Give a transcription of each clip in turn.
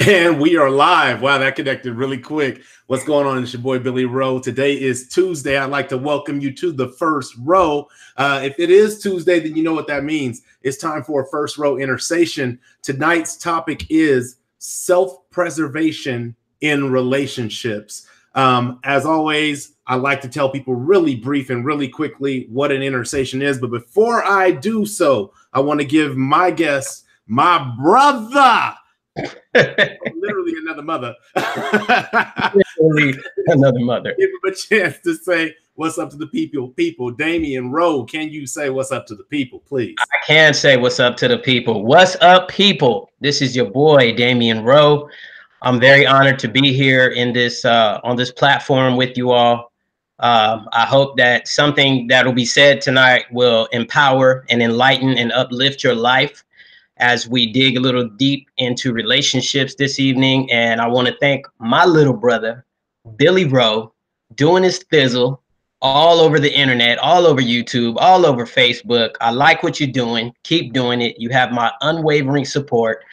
And we are live. Wow, that connected really quick. What's going on? It's your boy, Billy Rowe. Today is Tuesday. I'd like to welcome you to the first row. If it is Tuesday, then you know what that means. It's time for a first row intersation. Tonight's topic is self-preservation in relationships. As always, I like to tell people really brief and really quickly what an intersation is. But before I do so, I want to give my guest, my brother, literally another mother. Literally another mother. Give him a chance to say what's up to the people. Dameon Wroe, can you say what's up to the people, please? I can say what's up to the people. What's up, people? This is your boy, Dameon Wroe. I'm very honored to be here in this on this platform with you all. I hope that something that will be said tonight will empower and enlighten and uplift your life as we dig a little deep into relationships this evening. And I want to thank my little brother, Billy Rowe, doing his thizzle all over the internet, all over YouTube, all over Facebook. I like what you're doing. Keep doing it. You have my unwavering support.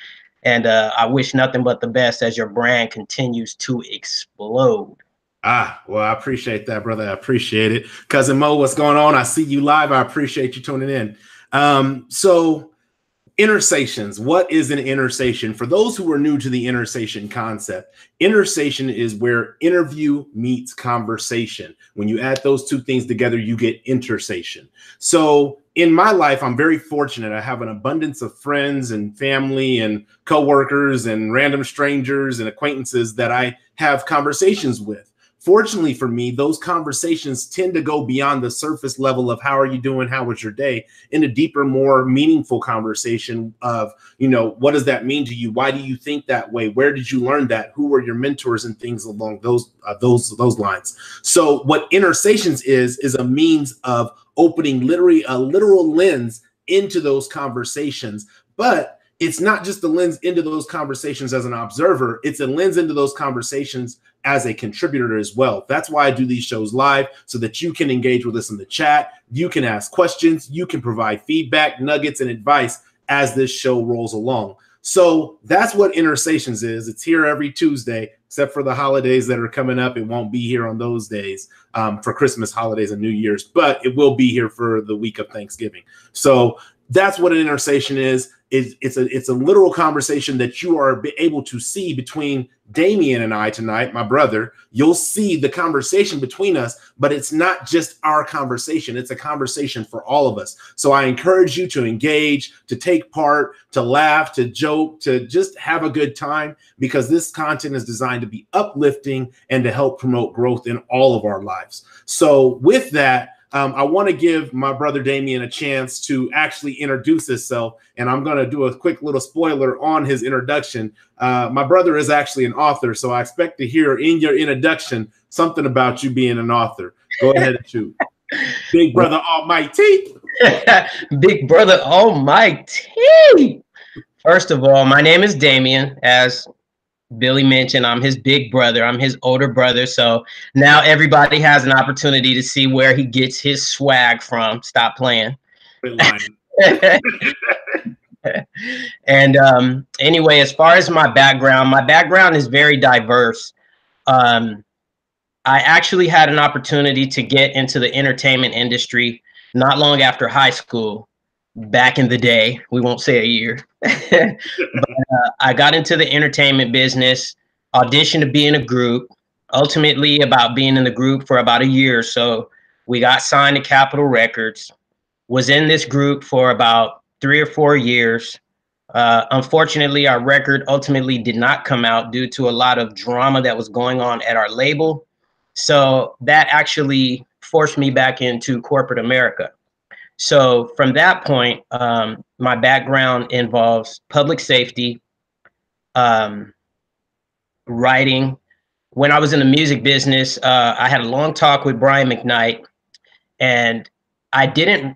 And I wish nothing but the best as your brand continues to explode. Well, I appreciate that, brother. I appreciate it. Cousin Mo, what's going on? I see you live. I appreciate you tuning in. So Intersations. What is an intersation? For those who are new to the intersation concept, intersation is where interview meets conversation. When you add those two things together, you get intersation. So in my life, I'm very fortunate. I have an abundance of friends and family and coworkers and random strangers and acquaintances that I have conversations with. Fortunately for me, those conversations tend to go beyond the surface level of how are you doing, how was your day, in a deeper, more meaningful conversation of, you know, what does that mean to you? Why do you think that way? Where did you learn that? Who were your mentors and things along those lines? So what Intersations is a means of opening literally a literal lens into those conversations, but it's not just the lens into those conversations as an observer, it's a lens into those conversations as a contributor as well. That's why I do these shows live, so that you can engage with us in the chat. You can ask questions, you can provide feedback, nuggets, and advice as this show rolls along. So that's what Intersations is. It's here every Tuesday, except for the holidays that are coming up. It won't be here on those days for Christmas, holidays, and New Year's, but it will be here for the week of Thanksgiving. So that's what an intersation is. It's a literal conversation that you are able to see between Dameon and I tonight, my brother. You'll see the conversation between us, but it's not just our conversation. It's a conversation for all of us. So I encourage you to engage, to take part, to laugh, to joke, to just have a good time, because this content is designed to be uplifting and to help promote growth in all of our lives. So with that, I want to give my brother Dameon a chance to actually introduce himself, and I'm going to do a quick little spoiler on his introduction. My brother is actually an author, so I expect to hear in your introduction something about you being an author. Go ahead and shoot. Big brother almighty. Big brother almighty. First of all, my name is Dameon. As Billy mentioned, I'm his big brother. I'm his older brother. So now everybody has an opportunity to see where he gets his swag from. Stop playing. And anyway, as far as my background is very diverse. I actually had an opportunity to get into the entertainment industry not long after high school. Back in the day, we won't say a year. But, I got into the entertainment business, auditioned to be in a group, ultimately about being in the group for about a year or so. We got signed to Capitol Records, was in this group for about 3 or 4 years. Unfortunately, our record ultimately did not come out due to a lot of drama that was going on at our label. So that actually forced me back into corporate America. So from that point, my background involves public safety, writing. When I was in the music business, I had a long talk with Brian McKnight, and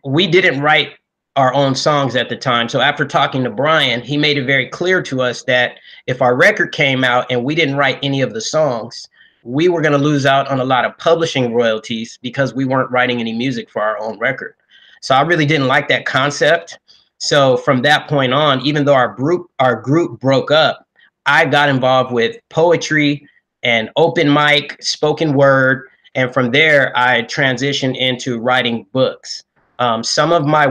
we didn't write our own songs at the time. So after talking to Brian, he made it very clear to us that if our record came out and we didn't write any of the songs, we were going to lose out on a lot of publishing royalties because we weren't writing any music for our own record. So I really didn't like that concept. So from that point on, even though our group broke up, I got involved with poetry and open mic, spoken word. And from there, I transitioned into writing books. Some of my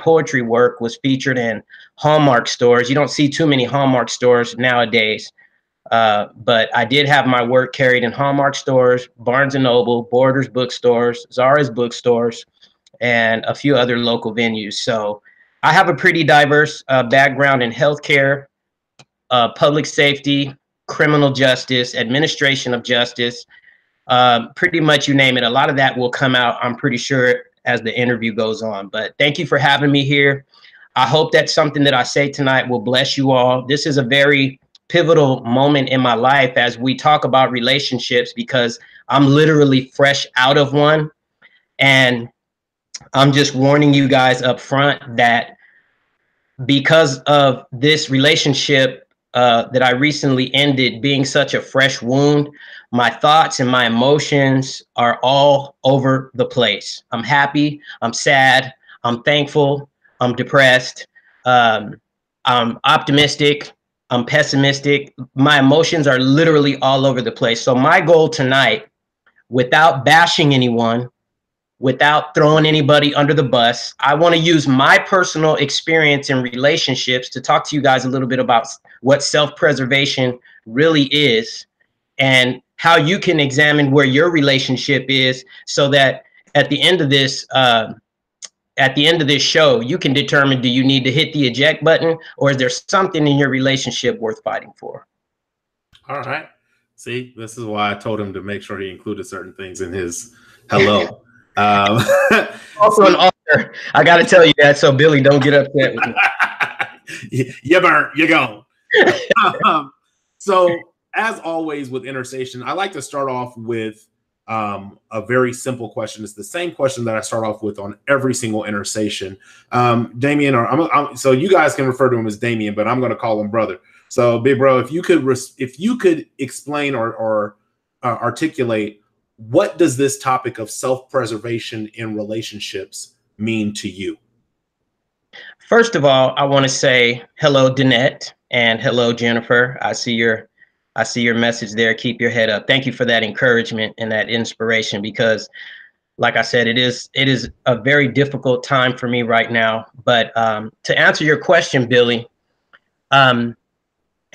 poetry work was featured in Hallmark stores. You don't see too many Hallmark stores nowadays. But I did have my work carried in Hallmark stores, Barnes & Noble, Borders bookstores, Zara's bookstores, and a few other local venues. So I have a pretty diverse background in healthcare, public safety, criminal justice, administration of justice, pretty much you name it. A lot of that will come out, I'm pretty sure, as the interview goes on. But thank you for having me here. I hope that something that I say tonight will bless you all. This is a very pivotal moment in my life as we talk about relationships, because I'm literally fresh out of one. And I'm just warning you guys up front that because of this relationship that I recently ended being such a fresh wound, my thoughts and my emotions are all over the place. I'm happy, I'm sad, I'm thankful, I'm depressed, I'm optimistic, I'm pessimistic. My emotions are literally all over the place. So my goal tonight, without bashing anyone, without throwing anybody under the bus, I want to use my personal experience in relationships to talk to you guys a little bit about what self-preservation really is and how you can examine where your relationship is, so that at the end of this show, you can determine, do you need to hit the eject button, or is there something in your relationship worth fighting for? All right. See, this is why I told him to make sure he included certain things in his hello. Also an author. I got to tell you that, so Billy, don't get upset with me. You burnt, you're gone. So as always with Intersation, I like to start off with a very simple question. It's the same question that I start off with on every single Intersation. Dameon, or so you guys can refer to him as Dameon, but I'm going to call him brother. So big bro, if you could explain or articulate, what does this topic of self-preservation in relationships mean to you? First of all, I want to say hello, Danette, and hello, Jennifer. I see your message there. Keep your head up. Thank you for that encouragement and that inspiration, because like I said, it is a very difficult time for me right now. But to answer your question, Billy,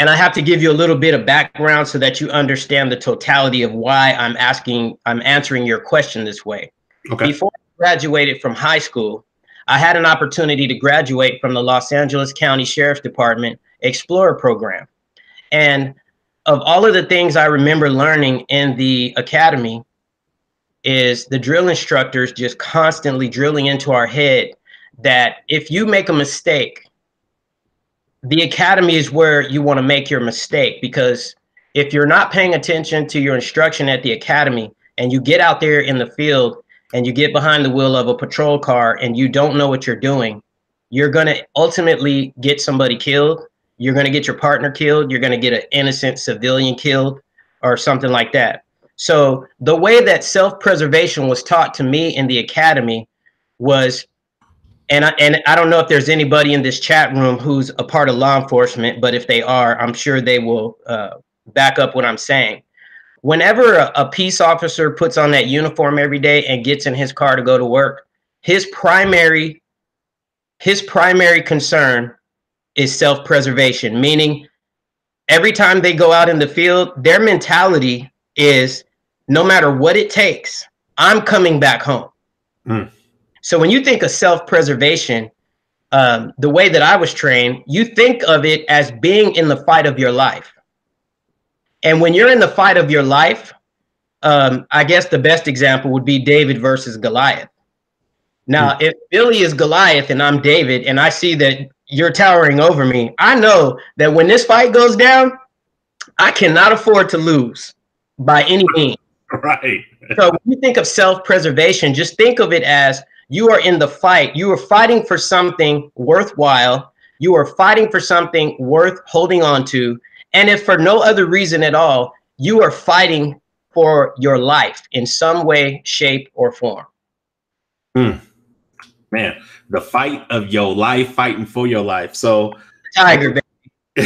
and I have to give you a little bit of background so that you understand the totality of why I'm answering your question this way. Okay. Before I graduated from high school, I had an opportunity to graduate from the Los Angeles County Sheriff's Department Explorer program. And of all of the things I remember learning in the academy is the drill instructors just constantly drilling into our head that if you make a mistake, the academy is where you want to make your mistake, because if you're not paying attention to your instruction at the academy and you get out there in the field and you get behind the wheel of a patrol car and you don't know what you're doing, you're going to ultimately get somebody killed. You're going to get your partner killed. You're going to get an innocent civilian killed or something like that. So the way that self-preservation was taught to me in the academy was, and I don't know if there's anybody in this chat room who's a part of law enforcement, but if they are, I'm sure they will back up what I'm saying. Whenever a peace officer puts on that uniform every day and gets in his car to go to work, his primary concern is self-preservation, meaning every time they go out in the field, their mentality is, no matter what it takes, I'm coming back home. Mm. So when you think of self-preservation, the way that I was trained, you think of it as being in the fight of your life. And when you're in the fight of your life, I guess the best example would be David versus Goliath. Now, if Billy is Goliath and I'm David, and I see that you're towering over me, I know that when this fight goes down, I cannot afford to lose by any means. Right. So when you think of self-preservation, just think of it as you are in the fight. You are fighting for something worthwhile. You are fighting for something worth holding on to. And if for no other reason at all, you are fighting for your life in some way, shape, or form. Man, the fight of your life, fighting for your life. So Tiger, baby.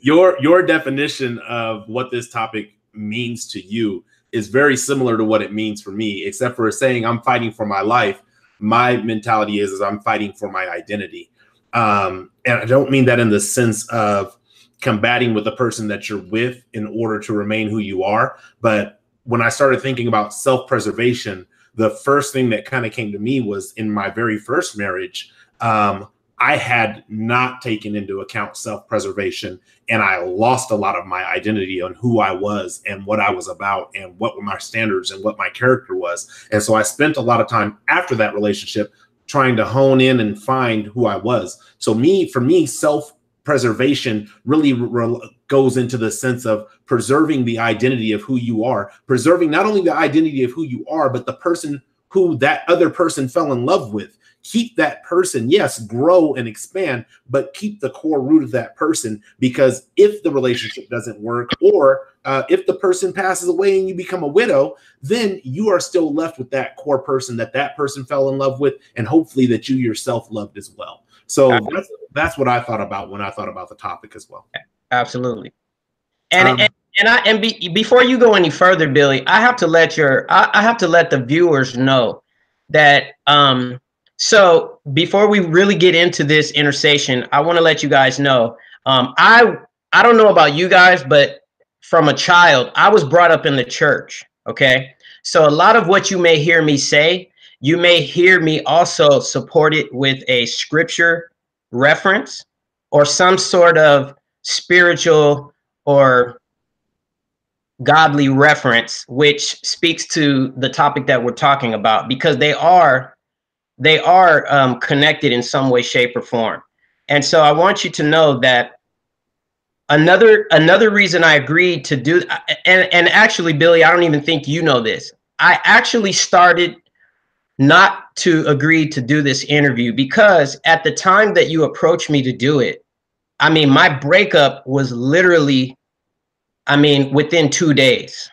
Your definition of what this topic means to you is very similar to what it means for me, except for saying I'm fighting for my life. My mentality is I'm fighting for my identity. And I don't mean that in the sense of combating with the person that you're with in order to remain who you are. But when I started thinking about self-preservation, the first thing that kind of came to me was in my very first marriage, I had not taken into account self-preservation, and I lost a lot of my identity on who I was and what I was about and what were my standards and what my character was. And so I spent a lot of time after that relationship trying to hone in and find who I was. So for me, self-preservation really goes into the sense of preserving the identity of who you are, preserving not only the identity of who you are, but the person who that other person fell in love with. Keep that person, yes, grow and expand, but keep the core root of that person, because if the relationship doesn't work, or if the person passes away and you become a widow, then you are still left with that core person that person fell in love with, and hopefully that you yourself loved as well. So that's what I thought about when I thought about the topic as well. Absolutely. Before you go any further, Billy, I have to let the viewers know that so before we really get into this Intersation, I want to let you guys know, I don't know about you guys, but from a child, I was brought up in the church. Okay. So a lot of what you may hear me say, you may hear me also support it with a scripture reference or some sort of spiritual or godly reference, which speaks to the topic that we're talking about, because they are connected in some way, shape, or form. And so I want you to know that another reason I agreed to do, and actually, Billy, I don't even think you know this. I actually started not to agree to do this interview because at the time that you approached me to do it, I mean, my breakup was literally, within 2 days.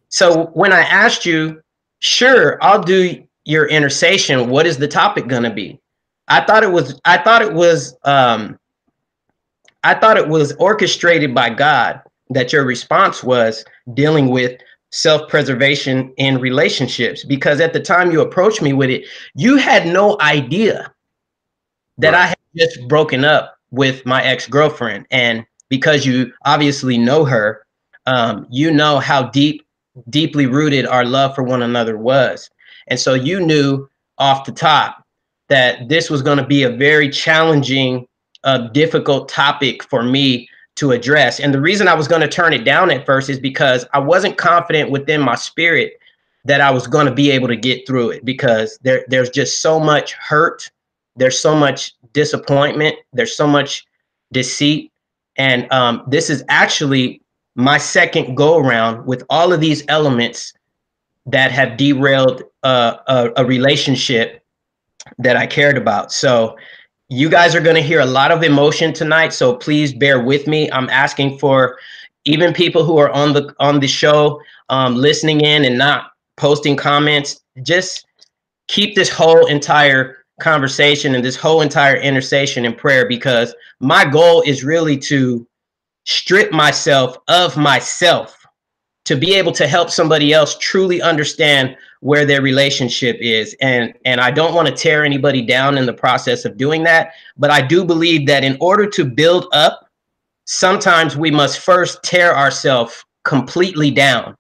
So when I asked you, sure, I'll do your Intersation, what is the topic going to be? I thought it was orchestrated by God that your response was dealing with self-preservation in relationships, because at the time you approached me with it, you had no idea that I had just broken up with my ex-girlfriend. And because you obviously know her, you know how deeply rooted our love for one another was. And so you knew off the top that this was going to be a very challenging, difficult topic for me to address. And the reason I was going to turn it down at first is because I wasn't confident within my spirit that I was going to be able to get through it, because there's just so much hurt. There's so much disappointment. There's so much deceit. And this is actually my second go around with all of these elements that have derailed a relationship that I cared about. So you guys are going to hear a lot of emotion tonight, so please bear with me. I'm asking for even people who are on the show listening in and not posting comments, just keep this whole entire conversation and this whole entire Intersation in prayer, because my goal is really to strip myself of myself to be able to help somebody else truly understand where their relationship is. And I don't want to tear anybody down in the process of doing that, but I do believe that in order to build up, sometimes we must first tear ourselves completely down.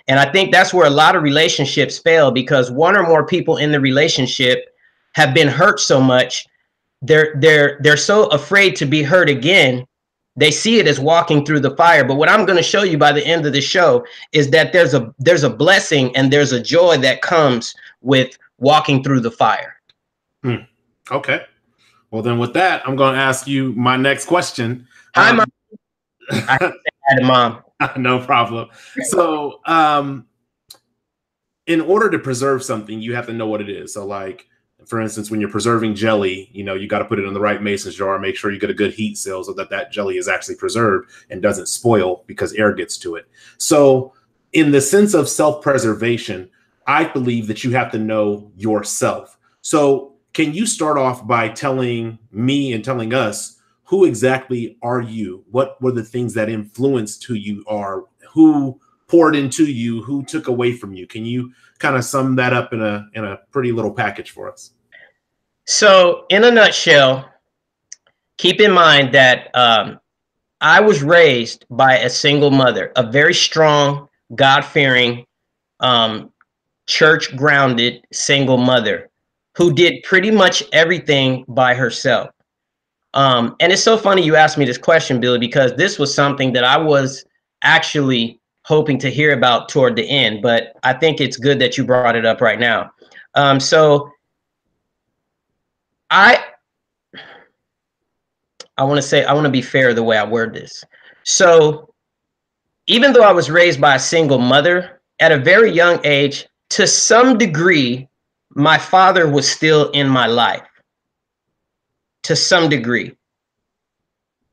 And I think that's where a lot of relationships fail, because one or more people in the relationship have been hurt so much, they're so afraid to be hurt again. They see it as walking through the fire. But what I'm going to show you by the end of the show is that there's a blessing and there's a joy that comes with walking through the fire. Okay. Well, then with that, I'm going to ask you my next question. Hi, Mom. I had a mom. No problem. So in order to preserve something, you have to know what it is. So like, for instance, when you're preserving jelly, you got to put it in the right mason jar, make sure you get a good heat seal so that jelly is actually preserved and doesn't spoil because air gets to it. So in the sense of self-preservation, I believe that you have to know yourself. So can you start off by telling me and telling us who exactly are you? What were the things that influenced who you are? Who poured into you? Who took away from you? Can you kind of sum that up in a pretty little package for us? So in a nutshell, keep in mind that I was raised by a single mother, a very strong, God-fearing, church-grounded single mother who did pretty much everything by herself. And it's so funny you asked me this question, Billy, because this was something that I was actually hoping to hear about toward the end, but I think it's good that you brought it up right now. So I want to be fair the way I word this. So even though I was raised by a single mother, at a very young age, to some degree, my father was still in my life. To some degree.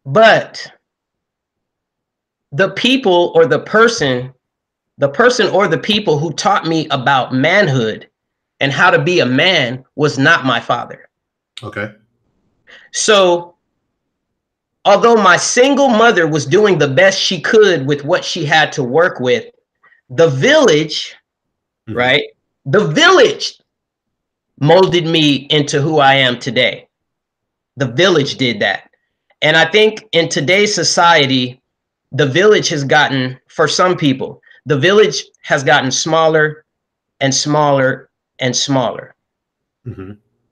But the people or the person or the people who taught me about manhood and how to be a man was not my father. Okay. So although my single mother was doing the best she could with what she had to work with, the village, right? The village molded me into who I am today. The village did that. And I think in today's society, the village has gotten, for some people, the village has gotten smaller and smaller and smaller.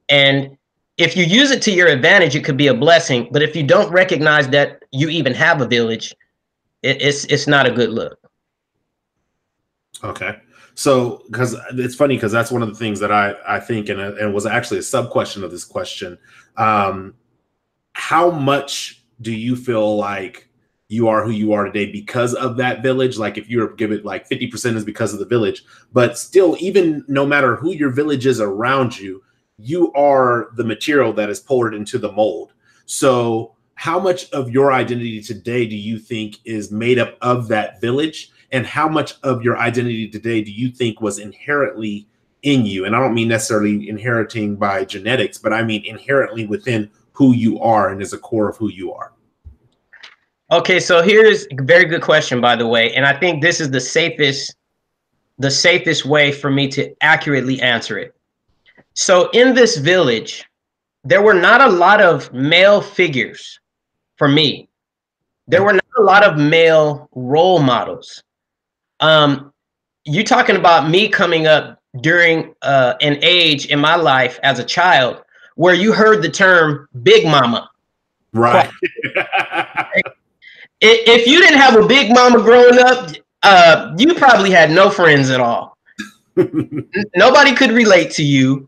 And if you use it to your advantage, it could be a blessing. But if you don't recognize that you even have a village, it's not a good look. Okay. So, because it's funny, because that's one of the things that I think, and was actually a sub question of this question. How much do you feel like you are who you are today because of that village? Like, if you were to give it like 50% is because of the village, but still, even no matter who your village is around you, you are the material that is poured into the mold. So how much of your identity today do you think is made up of that village? And how much of your identity today do you think was inherently in you? And I don't mean necessarily inheriting by genetics, but I mean inherently within who you are and is a core of who you are. Okay, so here's a very good question, by the way. And I think this is the safest way for me to accurately answer it. So in this village, there were not a lot of male figures for me. There were not a lot of male role models. You talking about me coming up during an age in my life as a child where you heard the term big mama. Right. If you didn't have a big mama growing up, you probably had no friends at all. Nobody could relate to you.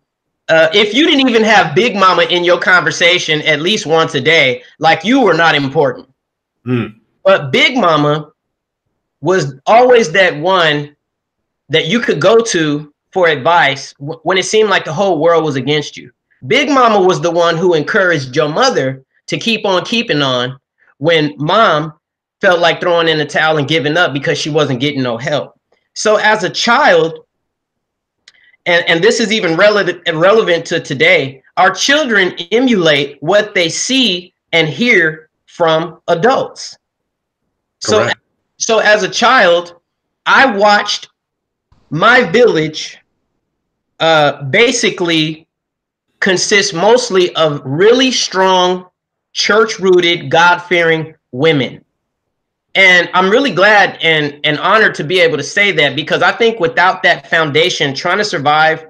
If you didn't even have big mama in your conversation at least once a day, like you were not important. But big mama was always that one that you could go to for advice when it seemed like the whole world was against you. Big mama was the one who encouraged your mother to keep on keeping on when mom felt like throwing in the towel and giving up because she wasn't getting no help. So as a child, and this is even relevant to today, our children emulate what they see and hear from adults. So as a child, I watched my village basically consist mostly of really strong, church-rooted, God-fearing women. And I'm really glad and honored to be able to say that, because I think without that foundation, trying to survive,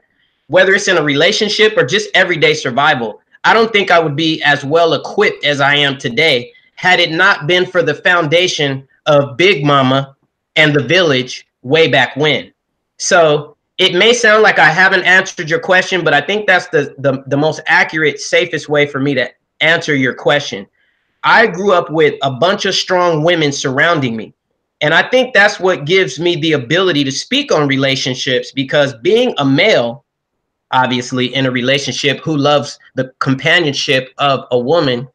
whether it's in a relationship or just everyday survival, I don't think I would be as well equipped as I am today had it not been for the foundation of Big Mama and the village way back when. So it may sound like I haven't answered your question, but I think that's the most accurate, safest way for me to answer your question. I grew up with a bunch of strong women surrounding me. And I think that's what gives me the ability to speak on relationships, because being a male, obviously, in a relationship who loves the companionship of a woman,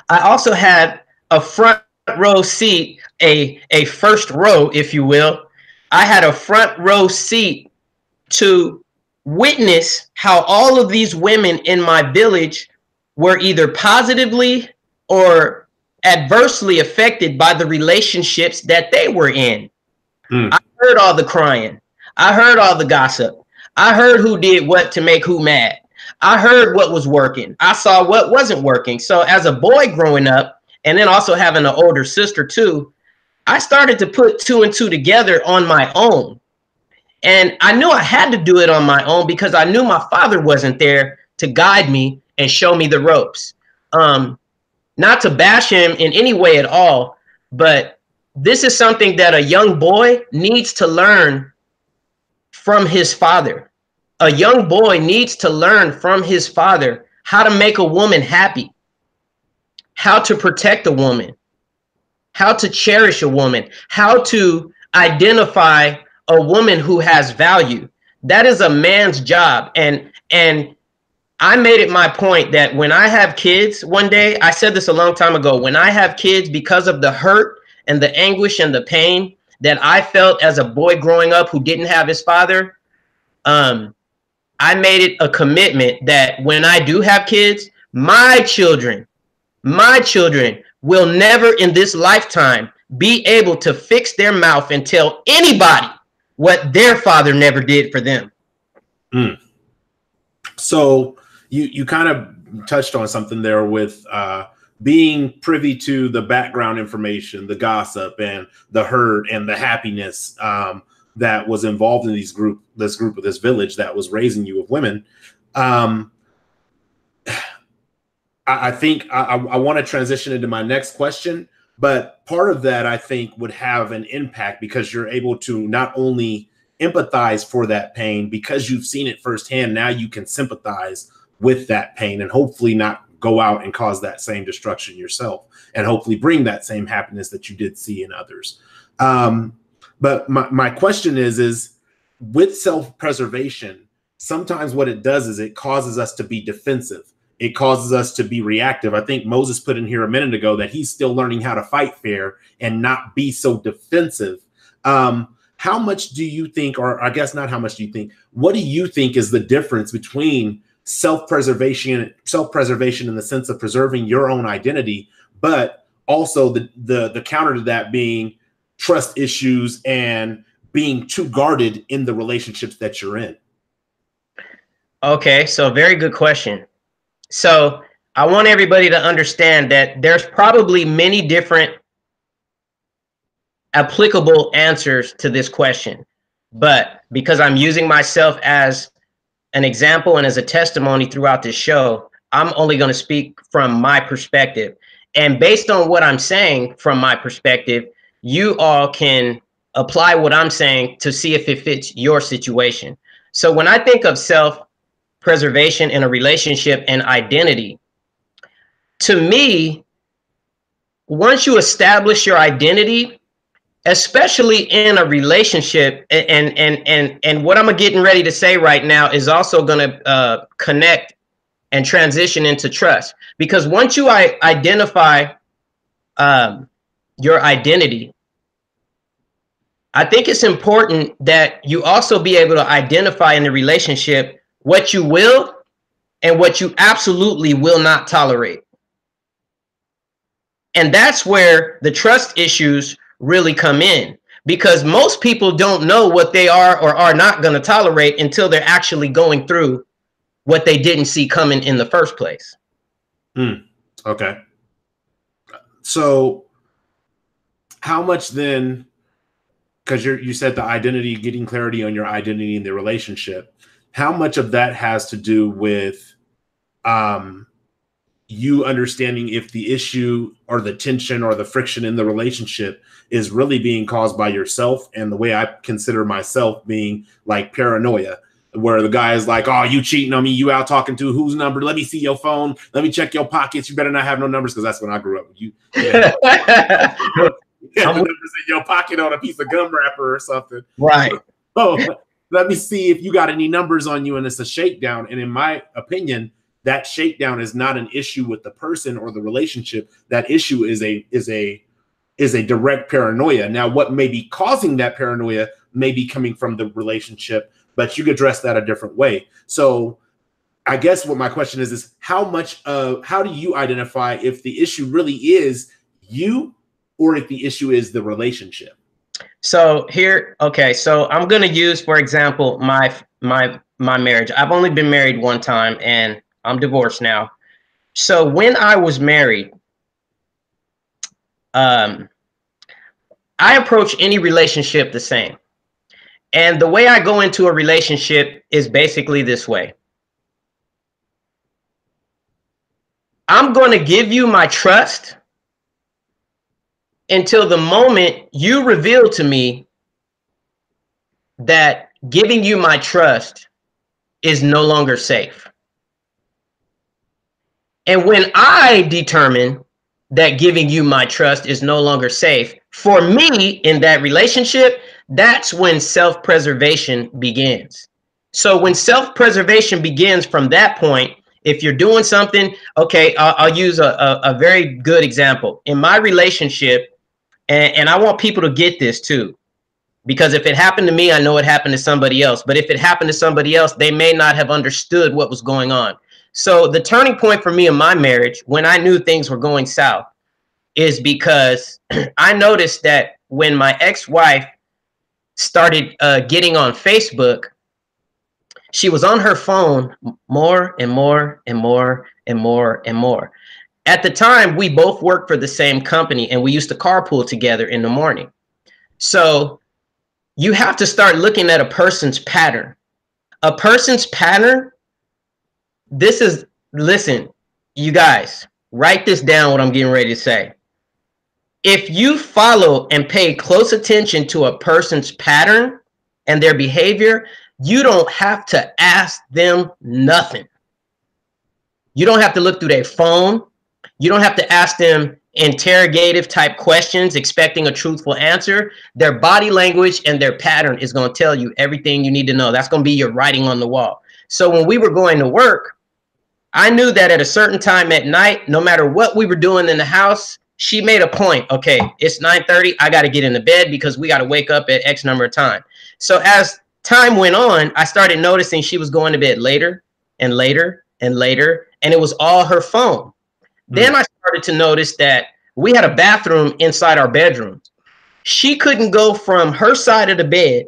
I also had a front row seat, a first row, if you will. I had a front row seat to witness how all of these women in my village were either positively or adversely affected by the relationships that they were in. I heard all the crying. I heard all the gossip. I heard who did what to make who mad. I heard what was working. I saw what wasn't working. So as a boy growing up, and then also having an older sister too, I started to put two and two together on my own. And I knew I had to do it on my own because I knew my father wasn't there to guide me and show me the ropes. Not to bash him in any way at all, but this is something that a young boy needs to learn from his father. A young boy needs to learn from his father how to make a woman happy, how to protect a woman, how to cherish a woman, how to identify a woman who has value. That is a man's job. And I made it my point that when I have kids one day, I said this a long time ago, when I have kids, because of the hurt and the anguish and the pain that I felt as a boy growing up who didn't have his father, I made it a commitment that when I do have kids, my children will never in this lifetime be able to fix their mouth and tell anybody what their father never did for them. So you kind of touched on something there with being privy to the background information, the gossip and the hurt and the happiness that was involved in this village that was raising you of women. I think I want to transition into my next question, but part of that I think would have an impact because you're able to not only empathize for that pain because you've seen it firsthand. Now you can sympathize with that pain and hopefully not go out and cause that same destruction yourself and hopefully bring that same happiness that you did see in others. But my question is with self-preservation, sometimes what it does is it causes us to be defensive. It causes us to be reactive. I think Moses put in here a minute ago that he's still learning how to fight fair and not be so defensive. How much do you think, or I guess not how much do you think, what do you think is the difference between self-preservation in the sense of preserving your own identity, but also the counter to that being trust issues and being too guarded in the relationships that you're in? Okay, so very good question. So I want everybody to understand that there's probably many different applicable answers to this question, but because I'm using myself as an example and as a testimony throughout this show, I'm only going to speak from my perspective. And based on what I'm saying from my perspective, you all can apply what I'm saying to see if it fits your situation. So when I think of self-preservation in a relationship and identity, to me, once you establish your identity, especially in a relationship, and what I'm getting ready to say right now is also going to connect and transition into trust. Because once you identify your identity, I think it's important that you also be able to identify in the relationship what you will and what you absolutely will not tolerate. And that's where the trust issues really come in, because most people don't know what they are or are not going to tolerate until they're actually going through what they didn't see coming in the first place. Okay. So how much then, because you said the identity, getting clarity on your identity in the relationship, how much of that has to do with you understanding if the issue or the tension or the friction in the relationship is really being caused by yourself? And the way I consider myself being like paranoia, where the guy is like, oh, you cheating on me, you out talking to whose number? Let me see your phone. Let me check your pockets. You better not have no numbers, because that's when I grew up. You had the numbers in your pocket on a piece of gum wrapper or something. Right. Oh, let me see if you got any numbers on you, and it's a shakedown. And in my opinion, that shakedown is not an issue with the person or the relationship. That issue is a direct paranoia. Now, what may be causing that paranoia may be coming from the relationship, but you could address that a different way. So I guess what my question is how do you identify if the issue really is you or if the issue is the relationship? So here, okay, so I'm gonna use, for example, my marriage. I've only been married one time and I'm divorced now. So when I was married, I approach any relationship the same. And the way I go into a relationship is basically this way. I'm going to give you my trust until the moment you reveal to me that giving you my trust is no longer safe. And when I determine that giving you my trust is no longer safe, for me in that relationship, that's when self-preservation begins. So when self-preservation begins from that point, if you're doing something, okay, I'll use a very good example. In my relationship, and I want people to get this too, because if it happened to me, I know it happened to somebody else. But if it happened to somebody else, they may not have understood what was going on. So the turning point for me in my marriage, when I knew things were going south, is because I noticed that when my ex-wife started getting on Facebook, she was on her phone more and more and more and more and more. At the time, we both worked for the same company and we used to carpool together in the morning. So you have to start looking at a person's pattern. A person's pattern, listen, you guys, write this down, what I'm getting ready to say. If you follow and pay close attention to a person's pattern and their behavior, you don't have to ask them nothing. You don't have to look through their phone. You don't have to ask them interrogative type questions expecting a truthful answer. Their body language and their pattern is going to tell you everything you need to know. That's going to be your writing on the wall. So when we were going to work, I knew that at a certain time at night, no matter what we were doing in the house, she made a point. Okay, it's 9:30. I got to get into bed because we got to wake up at X number of time. So as time went on, I started noticing she was going to bed later and later and later, and it was all her phone. Then I started to notice that we had a bathroom inside our bedroom. She couldn't go from her side of the bed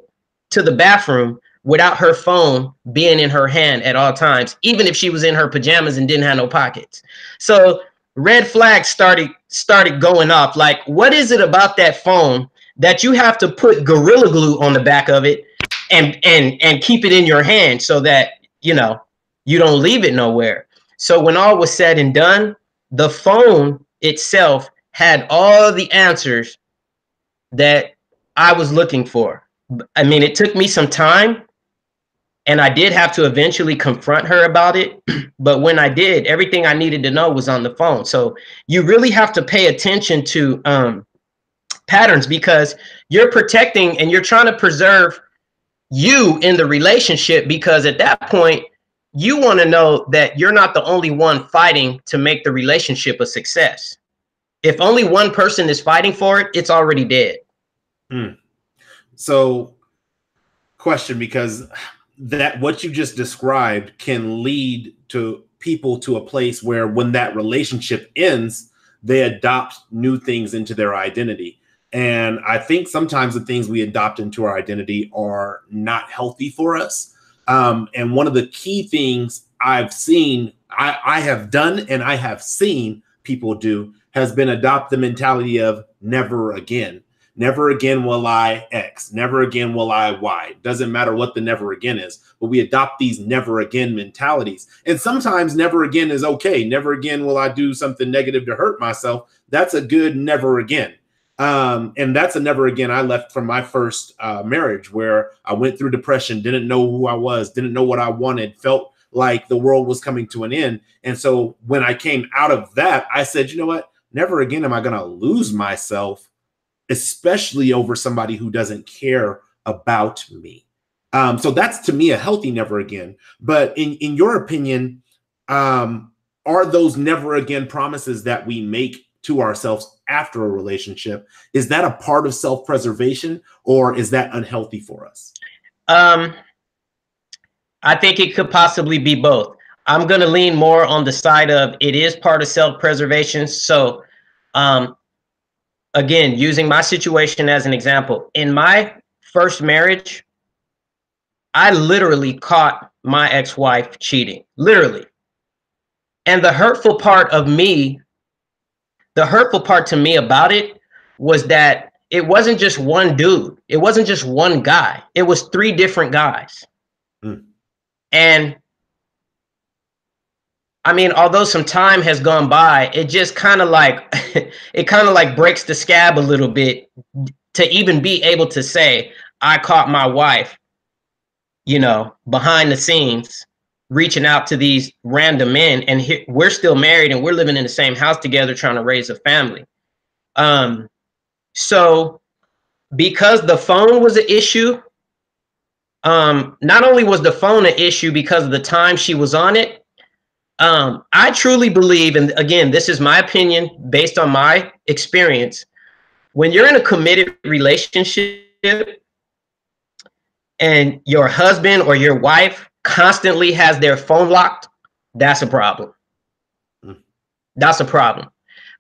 to the bathroom without her phone being in her hand at all times, even if she was in her pajamas and didn't have no pockets. So red flags started going off. Like, what is it about that phone that you have to put Gorilla Glue on the back of it and keep it in your hand so that, you know, you don't leave it nowhere? So when all was said and done, the phone itself had all the answers that I was looking for. I mean, it took me some time, and I did have to eventually confront her about it. But when I did, everything I needed to know was on the phone. So you really have to pay attention to patterns, because you're protecting and you're trying to preserve you in the relationship, because at that point, you want to know that you're not the only one fighting to make the relationship a success. If only one person is fighting for it, it's already dead. So, question, because that what you just described can lead to people to a place where when that relationship ends, they adopt new things into their identity. And I think sometimes the things we adopt into our identity are not healthy for us. And one of the key things I've seen, I have done and I have seen people do, has been adopt the mentality of never again. Never again will I X. Never again will I Y. Doesn't matter what the never again is, but we adopt these never again mentalities. And sometimes never again is okay. Never again will I do something negative to hurt myself. That's a good never again. And that's a never again I left from my first marriage, where I went through depression, didn't know who I was, didn't know what I wanted, felt like the world was coming to an end. And so when I came out of that, I said, you know what? Never again am I going to lose myself, especially over somebody who doesn't care about me. So that's, to me, a healthy never again. But in your opinion, are those never again promises that we make to ourselves after a relationship, is that a part of self-preservation, or is that unhealthy for us? I think it could possibly be both. I'm going to lean more on the side of it is part of self-preservation. So again, using my situation as an example, in my first marriage, I literally caught my ex-wife cheating, literally. And the hurtful part to me about it was that it wasn't just one dude. It wasn't just one guy. It was 3 different guys. And I mean, although some time has gone by, it just kind of like, it kind of like breaks the scab a little bit to even be able to say, I caught my wife, you know, behind the scenes, reaching out to these random men, and we're still married and we're living in the same house together trying to raise a family. So because the phone was an issue, not only was the phone an issue because of the time she was on it, I truly believe, and again, this is my opinion based on my experience, when you're in a committed relationship and your husband or your wife constantly has their phone locked, that's a problem. That's a problem.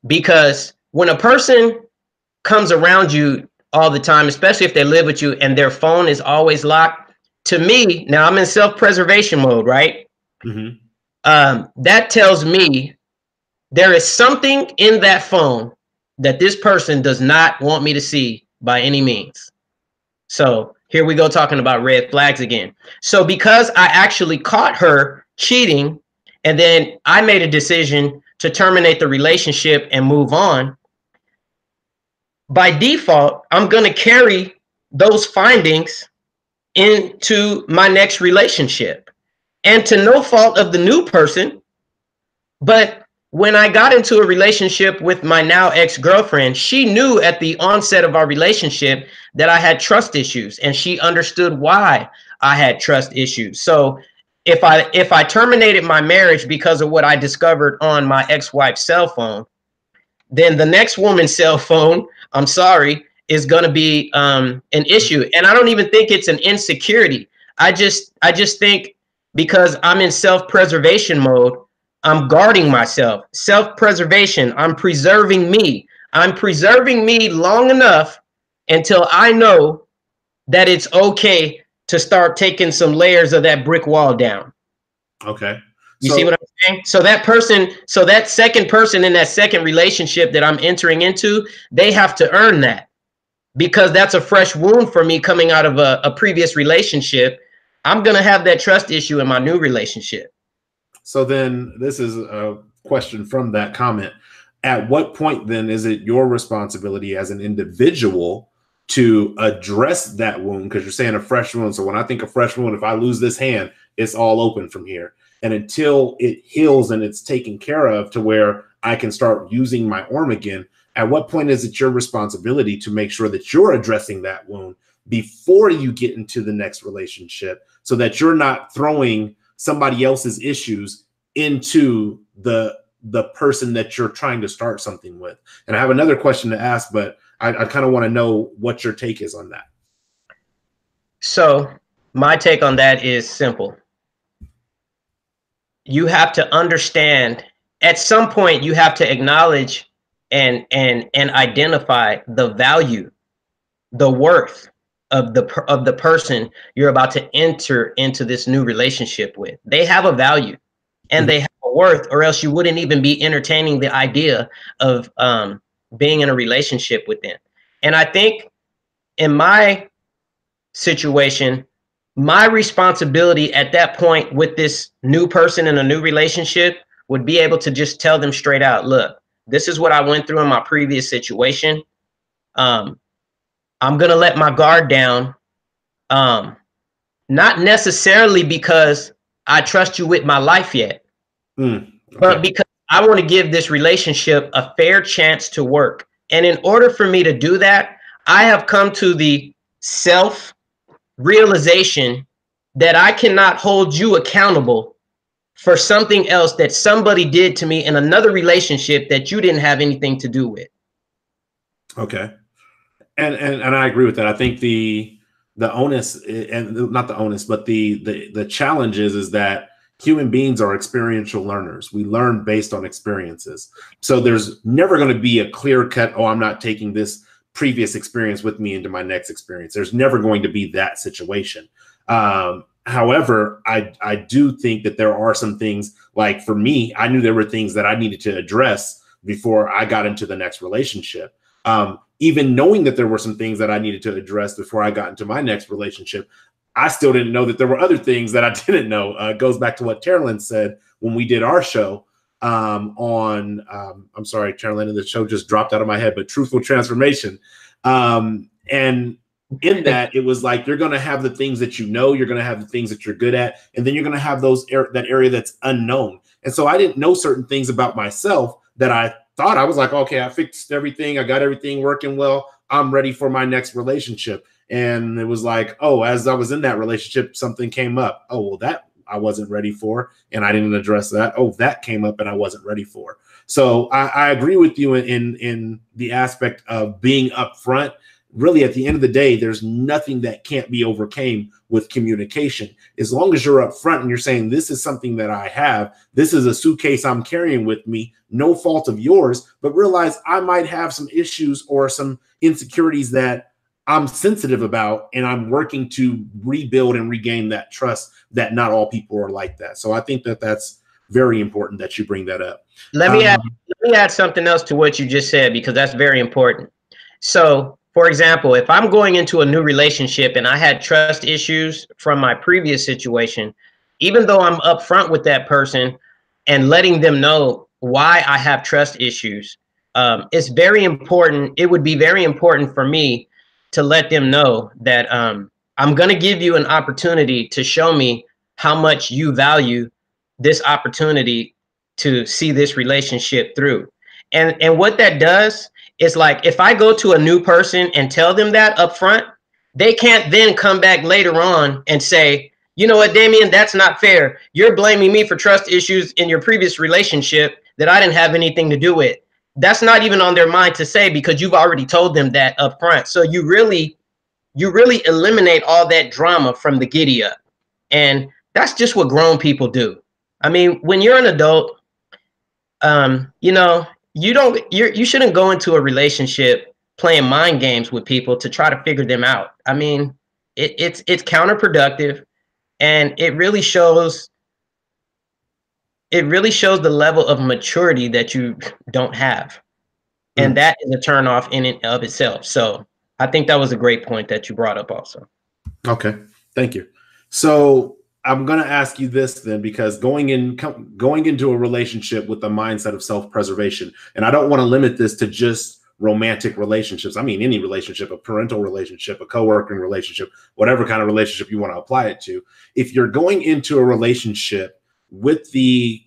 Because when a person comes around you all the time, especially if they live with you and their phone is always locked, to me, now I'm in self-preservation mode, right? That tells me there is something in that phone that this person does not want me to see by any means. So here we go talking about red flags again. So because I actually caught her cheating and then I made a decision to terminate the relationship and move on, by default, I'm going to carry those findings into my next relationship. And to no fault of the new person, but when I got into a relationship with my now ex-girlfriend, she knew at the onset of our relationship that I had trust issues, and she understood why I had trust issues. So if I terminated my marriage because of what I discovered on my ex-wife's cell phone, then the next woman's cell phone, I'm sorry, is going to be an issue. And I don't even think it's an insecurity. I just think because I'm in self-preservation mode, I'm guarding myself. Self-preservation. I'm preserving me. I'm preserving me long enough until I know that it's okay to start taking some layers of that brick wall down. Okay. You see what I'm saying? So that person, so that second person in that second relationship that I'm entering into, they have to earn that, because that's a fresh wound for me coming out of a previous relationship. I'm going to have that trust issue in my new relationship. So then this is a question from that comment. At what point then is it your responsibility as an individual to address that wound? Because you're saying a fresh wound. So when I think of fresh wound, if I lose this hand, it's all open from here. And until it heals and it's taken care of to where I can start using my arm again, at what point is it your responsibility to make sure that you're addressing that wound before you get into the next relationship, so that you're not throwing somebody else's issues into the person that you're trying to start something with? And I have another question to ask, but I kind of want to know what your take is on that. So my take on that is simple. You have to understand, at some point you have to acknowledge and identify the value, the worth of the person you're about to enter into this new relationship with. They have a value and they have a worth, or else you wouldn't even be entertaining the idea of being in a relationship with them. And I think in my situation, my responsibility at that point with this new person in a new relationship would be able to just tell them straight out, look, this is what I went through in my previous situation. I'm going to let my guard down. Not necessarily because I trust you with my life yet, okay, but because I want to give this relationship a fair chance to work. And in order for me to do that, I have come to the self-realization that I cannot hold you accountable for something else that somebody did to me in another relationship that you didn't have anything to do with. Okay. And I agree with that. I think the onus, and not the onus, but the challenge is that human beings are experiential learners. We learn based on experiences. So there's never going to be a clear cut, oh, I'm not taking this previous experience with me into my next experience. There's never going to be that situation. However, I do think that there are some things, like for me, I knew there were things that I needed to address before I got into the next relationship. Even knowing that there were some things that I needed to address before I got into my next relationship, I still didn't know that there were other things that I didn't know. It goes back to what Carolyn said when we did our show I'm sorry, Carolyn, the show just dropped out of my head, but Truthful Transformation. And in that, it was like, you're going to have the things that you know, you're going to have the things that you're good at, and then you're going to have that area that's unknown. And so I didn't know certain things about myself that I thought I was like, okay, I fixed everything. I got everything working well. I'm ready for my next relationship. And it was like, oh, as I was in that relationship, something came up. Oh, well, that I wasn't ready for, and I didn't address that. Oh, that came up and I wasn't ready for. So I agree with you in the aspect of being upfront. Really, at the end of the day, there's nothing that can't be overcame with communication. As long as you're upfront and you're saying, this is something that I have, this is a suitcase I'm carrying with me, no fault of yours, but realize I might have some issues or some insecurities that I'm sensitive about, and I'm working to rebuild and regain that trust that not all people are like that. So I think that that's very important that you bring that up. Let me add something else to what you just said, because that's very important. So, for example, if I'm going into a new relationship and I had trust issues from my previous situation, even though I'm upfront with that person and letting them know why I have trust issues, it's very important. It would be very important for me to let them know that I'm going to give you an opportunity to show me how much you value this opportunity to see this relationship through. And what that does is, like, if I go to a new person and tell them that up front, they can't then come back later on and say, you know what, Dameon, that's not fair. You're blaming me for trust issues in your previous relationship that I didn't have anything to do with. That's not even on their mind to say, because you've already told them that up front. So you really eliminate all that drama from the giddy up. And that's just what grown people do. I mean, when you're an adult, you know, you shouldn't go into a relationship playing mind games with people to try to figure them out. I mean, it's counterproductive, and it really shows the level of maturity that you don't have. And that is a turnoff in and of itself. So I think that was a great point that you brought up also. Okay, thank you. So I'm going to ask you this then, because going into a relationship with the mindset of self-preservation, and I don't want to limit this to just romantic relationships. I mean, any relationship, a parental relationship, a co-working relationship, whatever kind of relationship you want to apply it to. If you're going into a relationship with the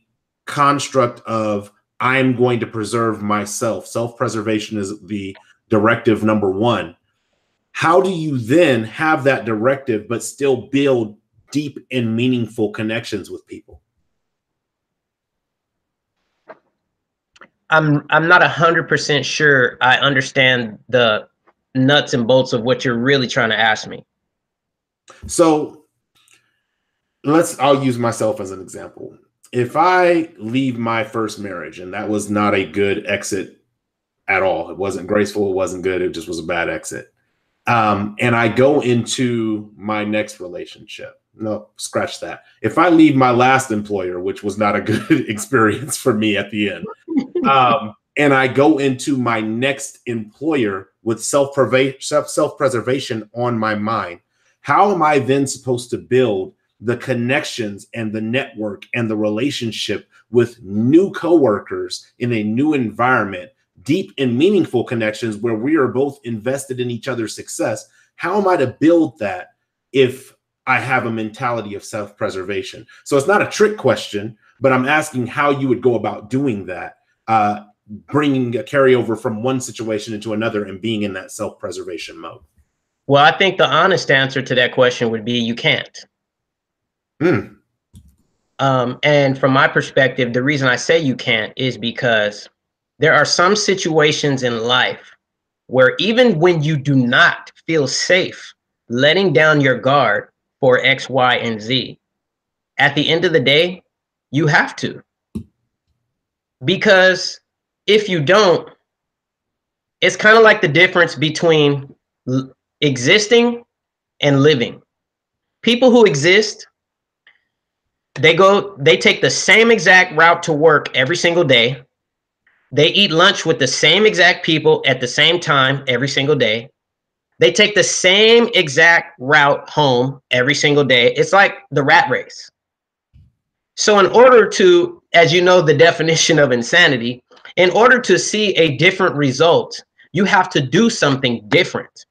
construct of, I'm going to preserve myself, self-preservation is the directive number one. How do you then have that directive but still build deep and meaningful connections with people? I'm not 100% sure I understand the nuts and bolts of what you're really trying to ask me. So I'll use myself as an example. If I leave my first marriage, and that was not a good exit at all, it wasn't graceful, it wasn't good, it just was a bad exit. And I go into my next relationship. No, scratch that. If I leave my last employer, which was not a good experience for me at the end, and I go into my next employer with self-preservation on my mind, how am I then supposed to build the connections and the network and the relationship with new coworkers in a new environment, deep and meaningful connections where we are both invested in each other's success? How am I to build that if I have a mentality of self-preservation? So it's not a trick question, but I'm asking how you would go about doing that, bringing a carryover from one situation into another and being in that self-preservation mode. Well, I think the honest answer to that question would be you can't. And from my perspective, the reason I say you can't is because there are some situations in life where even when you do not feel safe letting down your guard for X, Y, and Z, at the end of the day, you have to. Because if you don't, it's kind of like the difference between existing and living. People who exist, they take the same exact route to work every single day. They eat lunch with the same exact people at the same time every single day. They take the same exact route home every single day. It's like the rat race. So in order to, as you know, the definition of insanity, in order to see a different result, you have to do something different.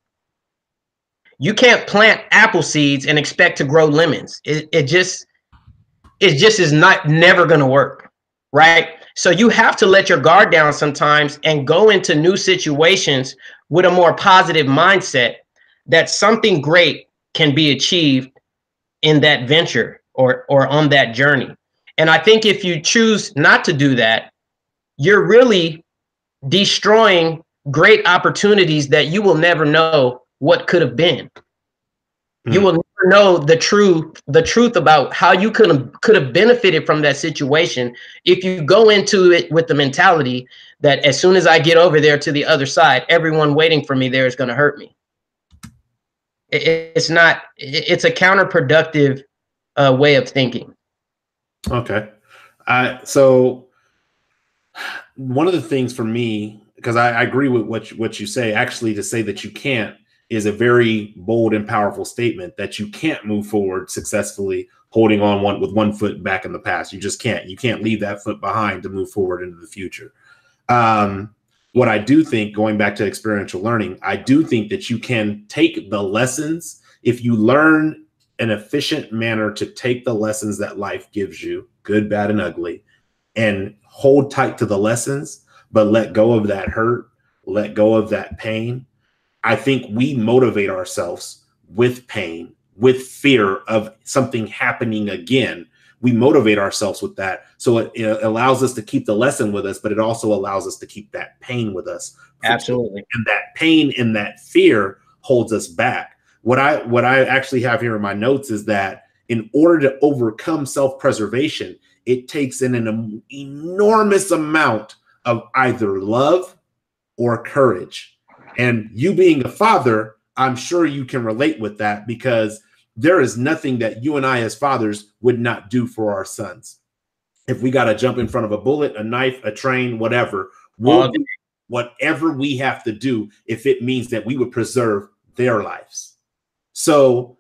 You can't plant apple seeds and expect to grow lemons. It just is never going to work, right? So you have to let your guard down sometimes and go into new situations with a more positive mindset that something great can be achieved in that venture or on that journey. And I think if you choose not to do that, you're really destroying great opportunities that you will never know what could have been. You will never know the truth about how you could have benefited from that situation if you go into it with the mentality that as soon as I get over there to the other side, everyone waiting for me there is going to hurt me. It's not. It's a counterproductive way of thinking. Okay. So one of the things for me, because I agree with what you say, actually to say that you can't is a very bold and powerful statement, that you can't move forward successfully holding on with one foot back in the past. You just can't. You can't leave that foot behind to move forward into the future. What I do think, going back to experiential learning, I do think that you can take the lessons if you learn an efficient manner to take the lessons that life gives you, good, bad, and ugly, and hold tight to the lessons, but let go of that hurt, let go of that pain. I think we motivate ourselves with pain, with fear of something happening again. We motivate ourselves with that. So it allows us to keep the lesson with us, but it also allows us to keep that pain with us. Absolutely. And that pain and that fear holds us back. What I actually have here in my notes is that in order to overcome self-preservation, it takes in an enormous amount of either love or courage. And you being a father, I'm sure you can relate with that, because there is nothing that you and I as fathers would not do for our sons. If we got to jump in front of a bullet, a knife, a train, whatever, we'll do whatever we have to do if it means that we would preserve their lives. So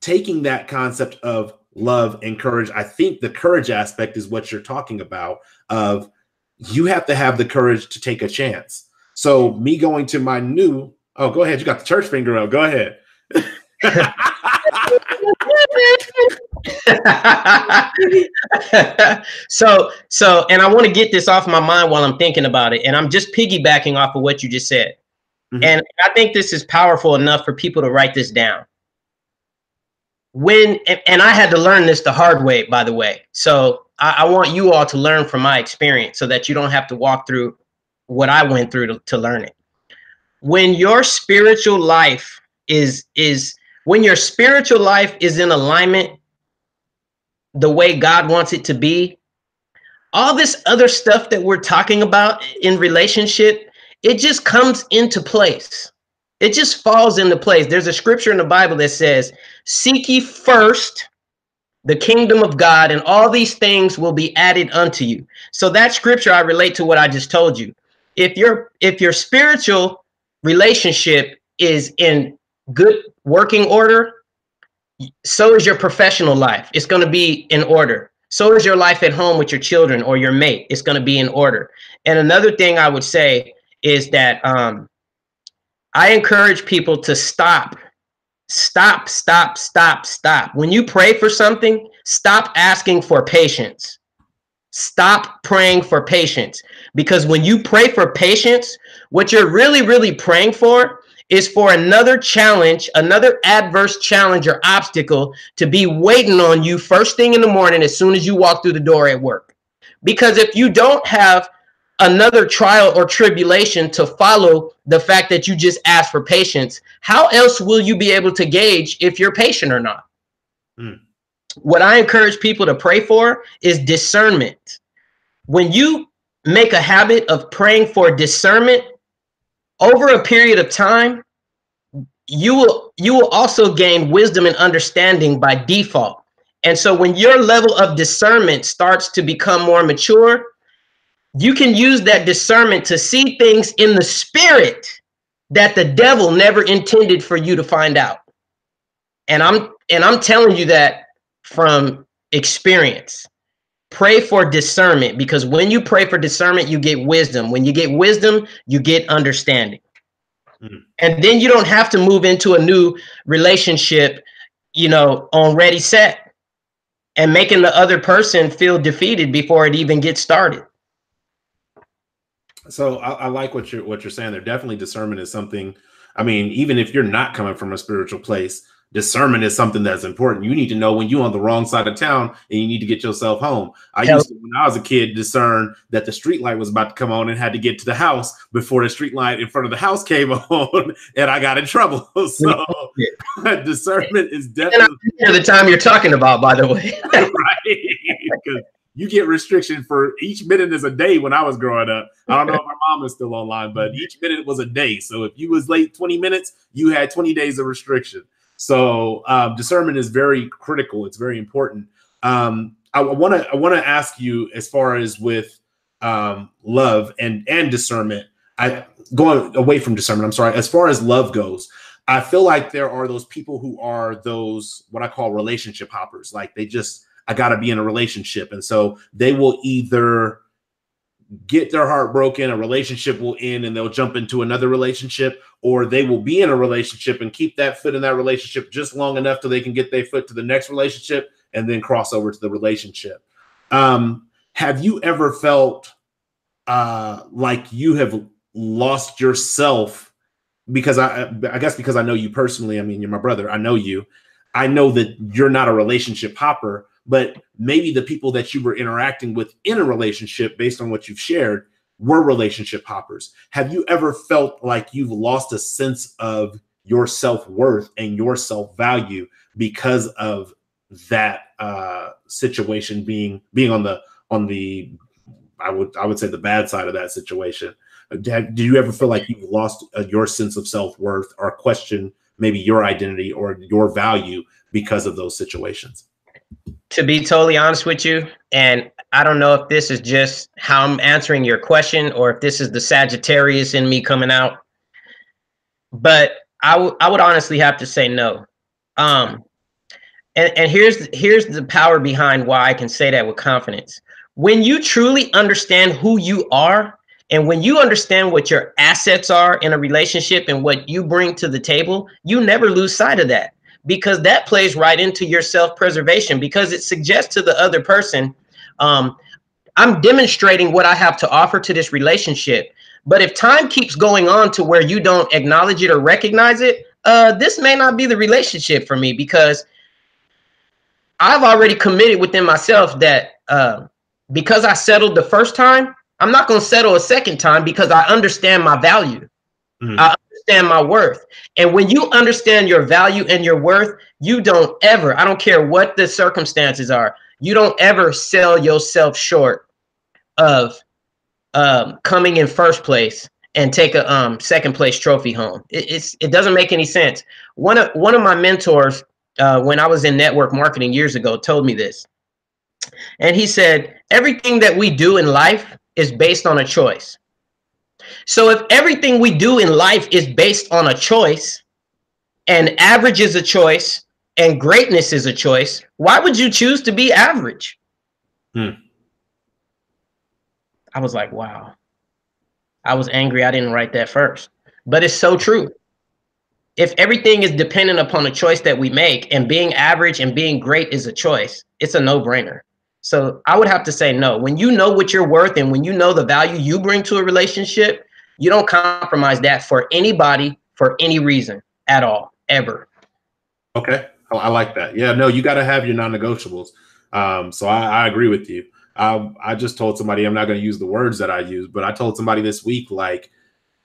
taking that concept of love and courage, I think the courage aspect is what you're talking about, of you have to have the courage to take a chance. So me going to my new, oh, go ahead. You got the church finger up. Go ahead. So, and I want to get this off my mind while I'm thinking about it. And I'm just piggybacking off of what you just said. Mm-hmm. And I think this is powerful enough for people to write this down. And I had to learn this the hard way, by the way. So I want you all to learn from my experience so that you don't have to walk through what I went through to learn it. When your spiritual life is in alignment the way God wants it to be, all this other stuff that we're talking about in relationship, it just comes into place. It just falls into place. There's a scripture in the Bible that says, "Seek ye first the kingdom of God, and all these things will be added unto you." So that scripture, I relate to what I just told you. If your spiritual relationship is in good working order, so is your professional life. It's going to be in order. So is your life at home with your children or your mate. It's going to be in order. And another thing I would say is that I encourage people to stop. When you pray for something, stop asking for patience. Stop praying for patience. Because when you pray for patience, what you're really, really praying for is for another challenge, another adverse challenge or obstacle to be waiting on you first thing in the morning as soon as you walk through the door at work. Because if you don't have another trial or tribulation to follow the fact that you just asked for patience, how else will you be able to gauge if you're patient or not? what I encourage people to pray for is discernment. When you make a habit of praying for discernment over a period of time, you will also gain wisdom and understanding by default. And so when your level of discernment starts to become more mature, you can use that discernment to see things in the spirit that the devil never intended for you to find out. And I'm telling you that from experience. Pray for discernment, because when you pray for discernment, you get wisdom. When you get wisdom, you get understanding. And then you don't have to move into a new relationship, on ready, set, and making the other person feel defeated before it even gets started. So I like what you're saying there. Definitely discernment is something. I mean, even if you're not coming from a spiritual place, discernment is something that's important. You need to know when you're on the wrong side of town and you need to get yourself home. I used to, when I was a kid, discern that the street light was about to come on and had to get to the house before the street light in front of the house came on, and I got in trouble. So discernment is definitely the time you're talking about, by the way. Right? Because you get restriction for each minute is a day. When I was growing up, I don't know if my mom is still online, but each minute was a day. So if you was late 20 minutes, you had 20 days of restriction. So discernment is very critical. It's very important. I want to ask you, as far as with love and discernment, going away from discernment, I'm sorry, as far as love goes, I feel like there are those people who are those, what I call relationship hoppers. Like I got to be in a relationship. And so they will either get their heart broken, a relationship will end, and they'll jump into another relationship, or they will be in a relationship and keep that foot in that relationship just long enough till they can get their foot to the next relationship and then cross over to the relationship. Have you ever felt like you have lost yourself? Because I guess because I know you personally, I mean, you're my brother, I know you. I know that you're not a relationship hopper, but maybe the people that you were interacting with in a relationship, based on what you've shared, were relationship hoppers. Have you ever felt like you've lost a sense of your self-worth and your self-value because of that situation being on the I would say the bad side of that situation? Do you ever feel like you've lost your sense of self-worth, or question maybe your identity or your value because of those situations? To be totally honest with you, and I don't know if this is just how I'm answering your question or if this is the Sagittarius in me coming out, but I would honestly have to say no. And here's the power behind why I can say that with confidence. When you truly understand who you are, and when you understand what your assets are in a relationship and what you bring to the table, you never lose sight of that, because that plays right into your self-preservation, because it suggests to the other person, I'm demonstrating what I have to offer to this relationship. But if time keeps going on to where you don't acknowledge it or recognize it, this may not be the relationship for me, because I've already committed within myself that because I settled the first time, I'm not going to settle a second time, because I understand my value. I understand my worth. And when you understand your value and your worth, you don't ever, I don't care what the circumstances are, you don't ever sell yourself short of coming in first place and take a second place trophy home. It doesn't make any sense. One of my mentors, when I was in network marketing years ago, told me this. And he said, everything that we do in life is based on a choice. So if everything we do in life is based on a choice, and average is a choice, and greatness is a choice, why would you choose to be average? I was like, wow. I was angry I didn't write that first. But it's so true. If everything is dependent upon a choice that we make, and being average and being great is a choice, it's a no-brainer. So I would have to say no. When you know what you're worth, and when you know the value you bring to a relationship, you don't compromise that for anybody, for any reason at all, ever. Okay. I like that. Yeah, no, you got to have your non-negotiables. So I agree with you. I just told somebody, I'm not going to use the words that I use, but I told somebody this week, like,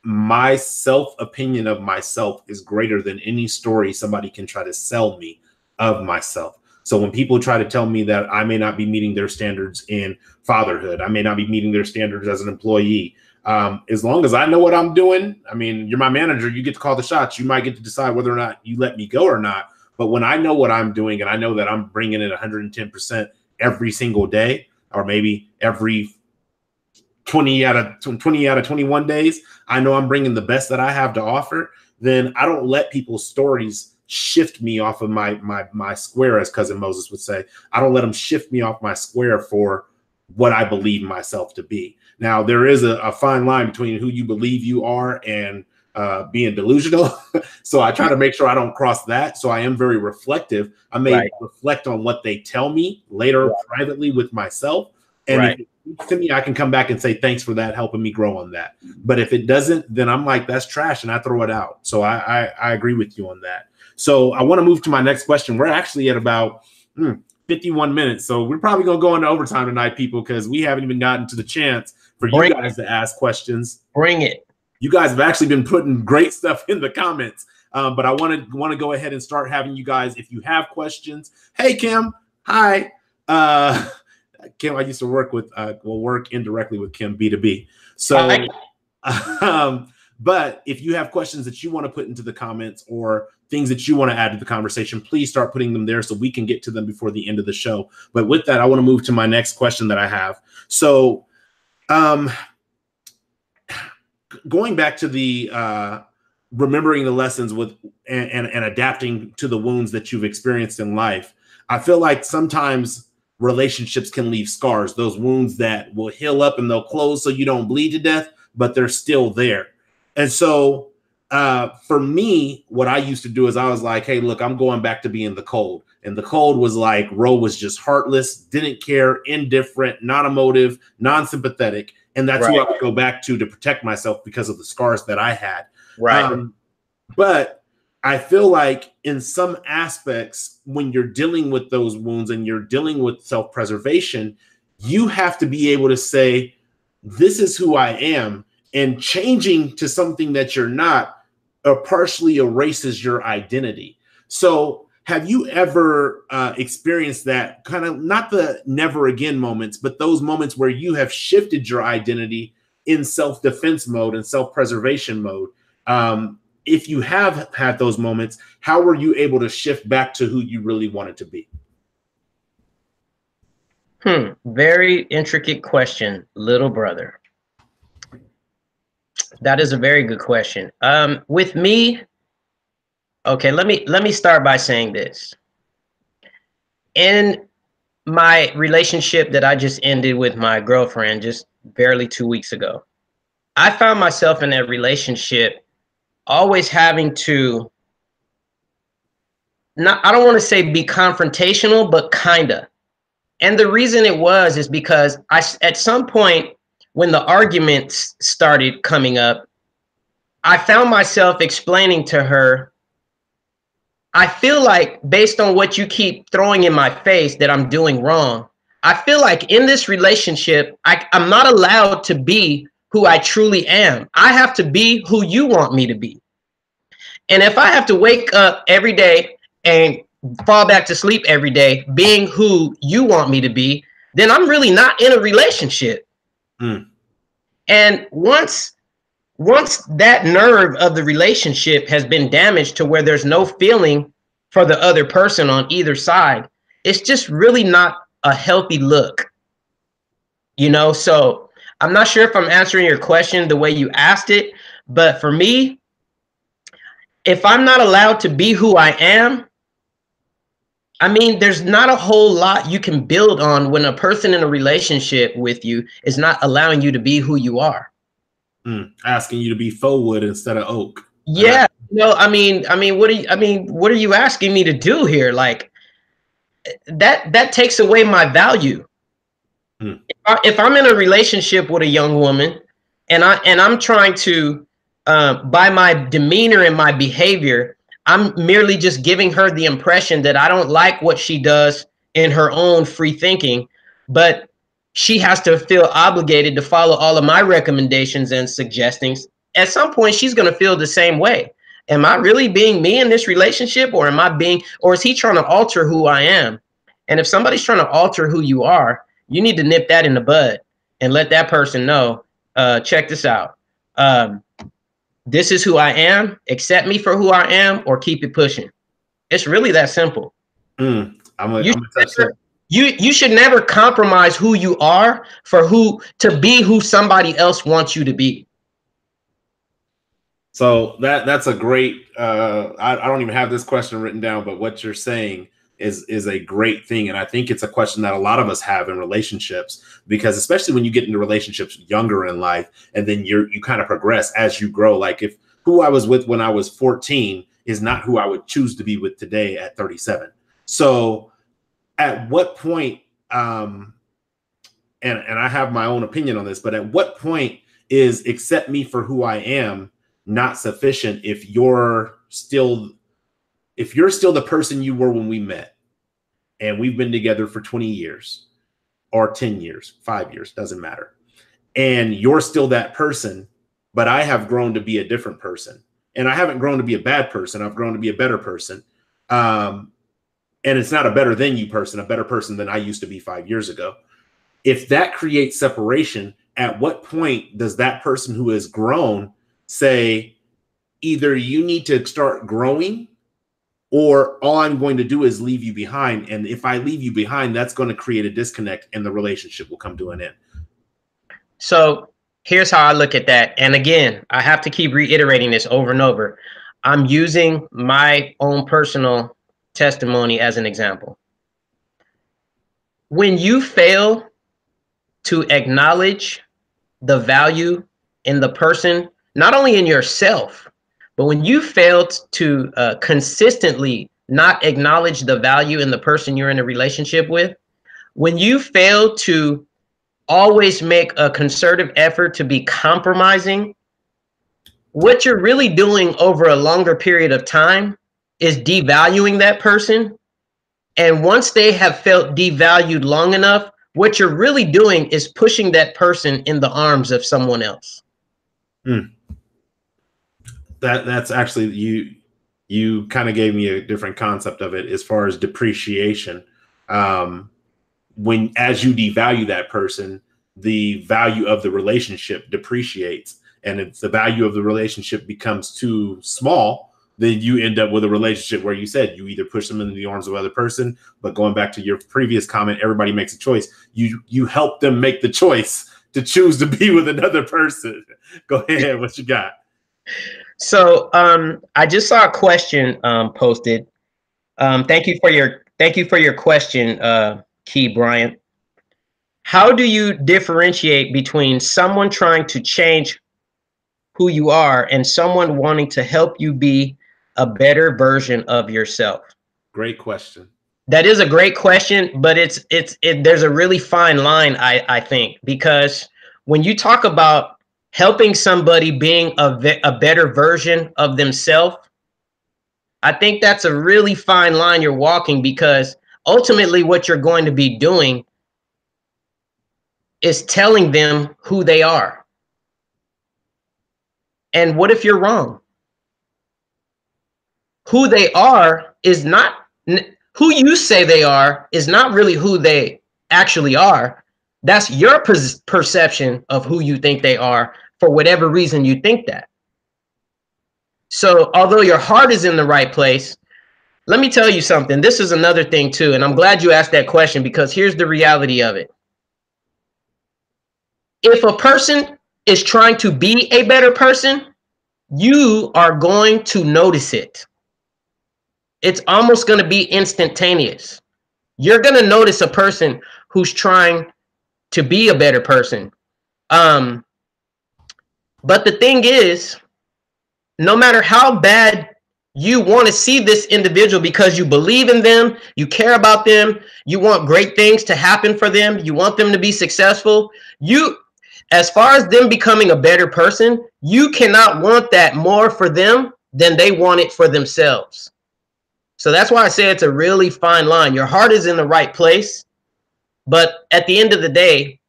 my self-opinion of myself is greater than any story somebody can try to sell me of myself. So when people try to tell me that I may not be meeting their standards in fatherhood, I may not be meeting their standards as an employee, as long as I know what I'm doing, I mean, you're my manager, you get to call the shots. You might get to decide whether or not you let me go or not. But when I know what I'm doing and I know that I'm bringing in 110% every single day, or maybe every 20 out of 21 days, I know I'm bringing the best that I have to offer, then I don't let people's stories shift me off of my square, as Cousin Moses would say. I don't let them shift me off my square for what I believe myself to be. Now, there is a fine line between who you believe you are and being delusional. So I try to make sure I don't cross that. So I am very reflective. I may reflect on what they tell me later privately with myself. And if it speaks to me, I can come back and say, thanks for that, helping me grow on that. But if it doesn't, then I'm like, that's trash, and I throw it out. So I agree with you on that. So I want to move to my next question. We're actually at about 51 minutes. So we're probably going to go into overtime tonight, people, because we haven't even gotten to the chance for you guys to ask questions. Bring it. You guys have actually been putting great stuff in the comments. But I want to go ahead and start having you guys, if you have questions. Hey, Kim. Hi. Kim, I used to work with, work indirectly with Kim B2B. So, but if you have questions that you want to put into the comments or things that you want to add to the conversation, please start putting them there so we can get to them before the end of the show. But with that, I want to move to my next question that I have. So, going back to the remembering the lessons with and adapting to the wounds that you've experienced in life, I feel like sometimes relationships can leave scars, those wounds that will heal up and they'll close so you don't bleed to death, but they're still there. And so for me, what I used to do is I was like, hey, look, I'm going back to being the cold. And the cold was like, Wroe was just heartless, didn't care, indifferent, non-emotive, non-sympathetic. And that's who I would go back to protect myself because of the scars that I had. But I feel like in some aspects, when you're dealing with those wounds and you're dealing with self-preservation, you have to be able to say, this is who I am. And changing to something that you're not partially erases your identity. So have you ever experienced that kind of, not the never again moments, but those moments where you have shifted your identity in self-defense mode and self-preservation mode? If you have had those moments, how were you able to shift back to who you really wanted to be? Very intricate question, little brother. That is a very good question. With me, okay, let me start by saying this. In my relationship that I just ended with my girlfriend just barely 2 weeks ago, I found myself in that relationship always having to, I don't want to say be confrontational, but kinda. And the reason it was is because at some point when the arguments started coming up, I found myself explaining to her, I feel like based on what you keep throwing in my face that I'm doing wrong, I feel like in this relationship, I'm not allowed to be who I truly am. I have to be who you want me to be. And if I have to wake up every day and fall back to sleep every day being who you want me to be, then I'm really not in a relationship. And once that nerve of the relationship has been damaged to where there's no feeling for the other person on either side, it's just really not a healthy look, you know? So I'm not sure if I'm answering your question the way you asked it, but for me, if I'm not allowed to be who I am, I mean, there's not a whole lot you can build on when a person in a relationship with you is not allowing you to be who you are. Asking you to be faux wood instead of oak. Yeah, no, I mean, what are you asking me to do here? Like that takes away my value. If I'm in a relationship with a young woman and I'm trying to, by my demeanor and my behavior, I'm merely just giving her the impression that I don't like what she does in her own free thinking, but she has to feel obligated to follow all of my recommendations and suggestions. At some point, she's going to feel the same way. Am I really being me in this relationship, or is he trying to alter who I am? And if somebody's trying to alter who you are, you need to nip that in the bud and let that person know, check this out. This is who I am. Accept me for who I am, or keep it pushing. It's really that simple. I'm gonna touch that. You should never compromise who you are to be who somebody else wants you to be. So that's a great. I don't even have this question written down, but what you're saying is a great thing, and I think it's a question that a lot of us have in relationships, because especially when you get into relationships younger in life, and then you kind of progress as you grow. Like, if who I was with when I was 14 is not who I would choose to be with today at 37. So at what point, and I have my own opinion on this, but at what point is accept me for who I am not sufficient if you're still the person you were when we met, and we've been together for 20 years or 10 years, 5 years, doesn't matter. And you're still that person, but I have grown to be a different person. And I haven't grown to be a bad person. I've grown to be a better person. And it's not a better than you person, a better person than I used to be 5 years ago. If that creates separation, at what point does that person who has grown say, either you need to start growing, or all I'm going to do is leave you behind. And if I leave you behind, that's going to create a disconnect and the relationship will come to an end. So here's how I look at that. And again, I have to keep reiterating this over and over. I'm using my own personal testimony as an example. When you fail to acknowledge the value in the person, not only in yourself, but when you fail to consistently not acknowledge the value in the person you're in a relationship with, when you fail to always make a concerted effort to be compromising, what you're really doing over a longer period of time is devaluing that person. And once they have felt devalued long enough, what you're really doing is pushing that person in the arms of someone else. That's actually, you kind of gave me a different concept of it as far as depreciation. When, as you devalue that person, the value of the relationship depreciates, and if the value of the relationship becomes too small, then you end up with a relationship where you said you either push them into the arms of other person, but going back to your previous comment, everybody makes a choice. You help them make the choice to choose to be with another person. Go ahead, what you got? So I just saw a question posted. Thank you for your question, Key Bryant. How do you differentiate between someone trying to change who you are and someone wanting to help you be a better version of yourself? Great question. That is a great question, but there's a really fine line, I think, because when you talk about helping somebody being a better version of themselves, I think that's a really fine line you're walking, because ultimately what you're going to be doing is telling them who they are. And what if you're wrong? Who they are is not, who you say they are is not really who they actually are. That's your perception of who you think they are for whatever reason you think that. So although your heart is in the right place, let me tell you something. This is another thing too, and I'm glad you asked that question, because here's the reality of it. If a person is trying to be a better person, you are going to notice it. It's almost going to be instantaneous. You're going to notice a person who's trying to be a better person. But the thing is, no matter how bad you want to see this individual, because you believe in them, you care about them, you want great things to happen for them, you want them to be successful, as far as them becoming a better person, you cannot want that more for them than they want it for themselves. So that's why I say it's a really fine line. Your heart is in the right place, but at the end of the day,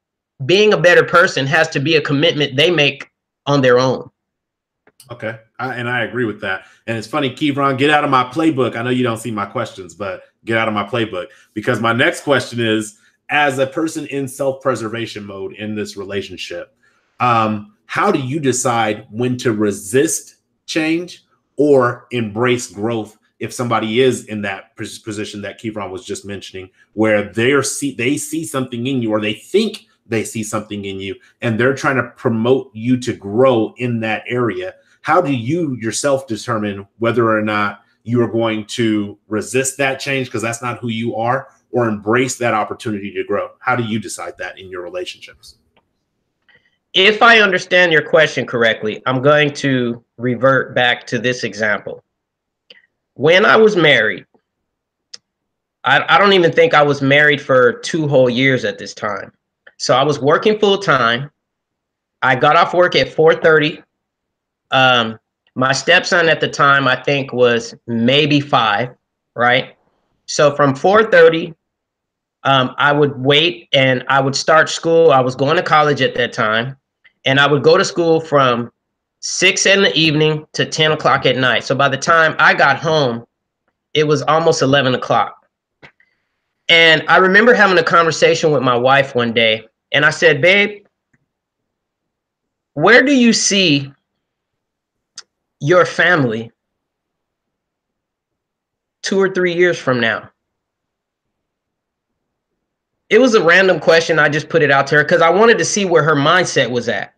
being a better person has to be a commitment they make on their own. Okay. And I agree with that. And it's funny, Kevron, get out of my playbook. I know you don't see my questions, but get out of my playbook, because my next question is, as a person in self-preservation mode in this relationship, how do you decide when to resist change or embrace growth if somebody is in that position that Kevron was just mentioning, where they see something in you, or they think they see something in you, and they're trying to promote you to grow in that area? How do you yourself determine whether or not you are going to resist that change because that's not who you are, or embrace that opportunity to grow? How do you decide that in your relationships? If I understand your question correctly, I'm going to revert back to this example. When I was married, I don't even think I was married for 2 whole years at this time. So I was working full time. I got off work at 4:30. My stepson at the time, I think, was maybe 5, right? So from 4:30, I would wait and I would start school. I was going to college at that time, and I would go to school from 6 in the evening to 10 o'clock at night. So by the time I got home, it was almost 11 o'clock. And I remember having a conversation with my wife one day, and I said, babe, where do you see your family 2 or 3 years from now? It was a random question. I just put it out to her because I wanted to see where her mindset was at.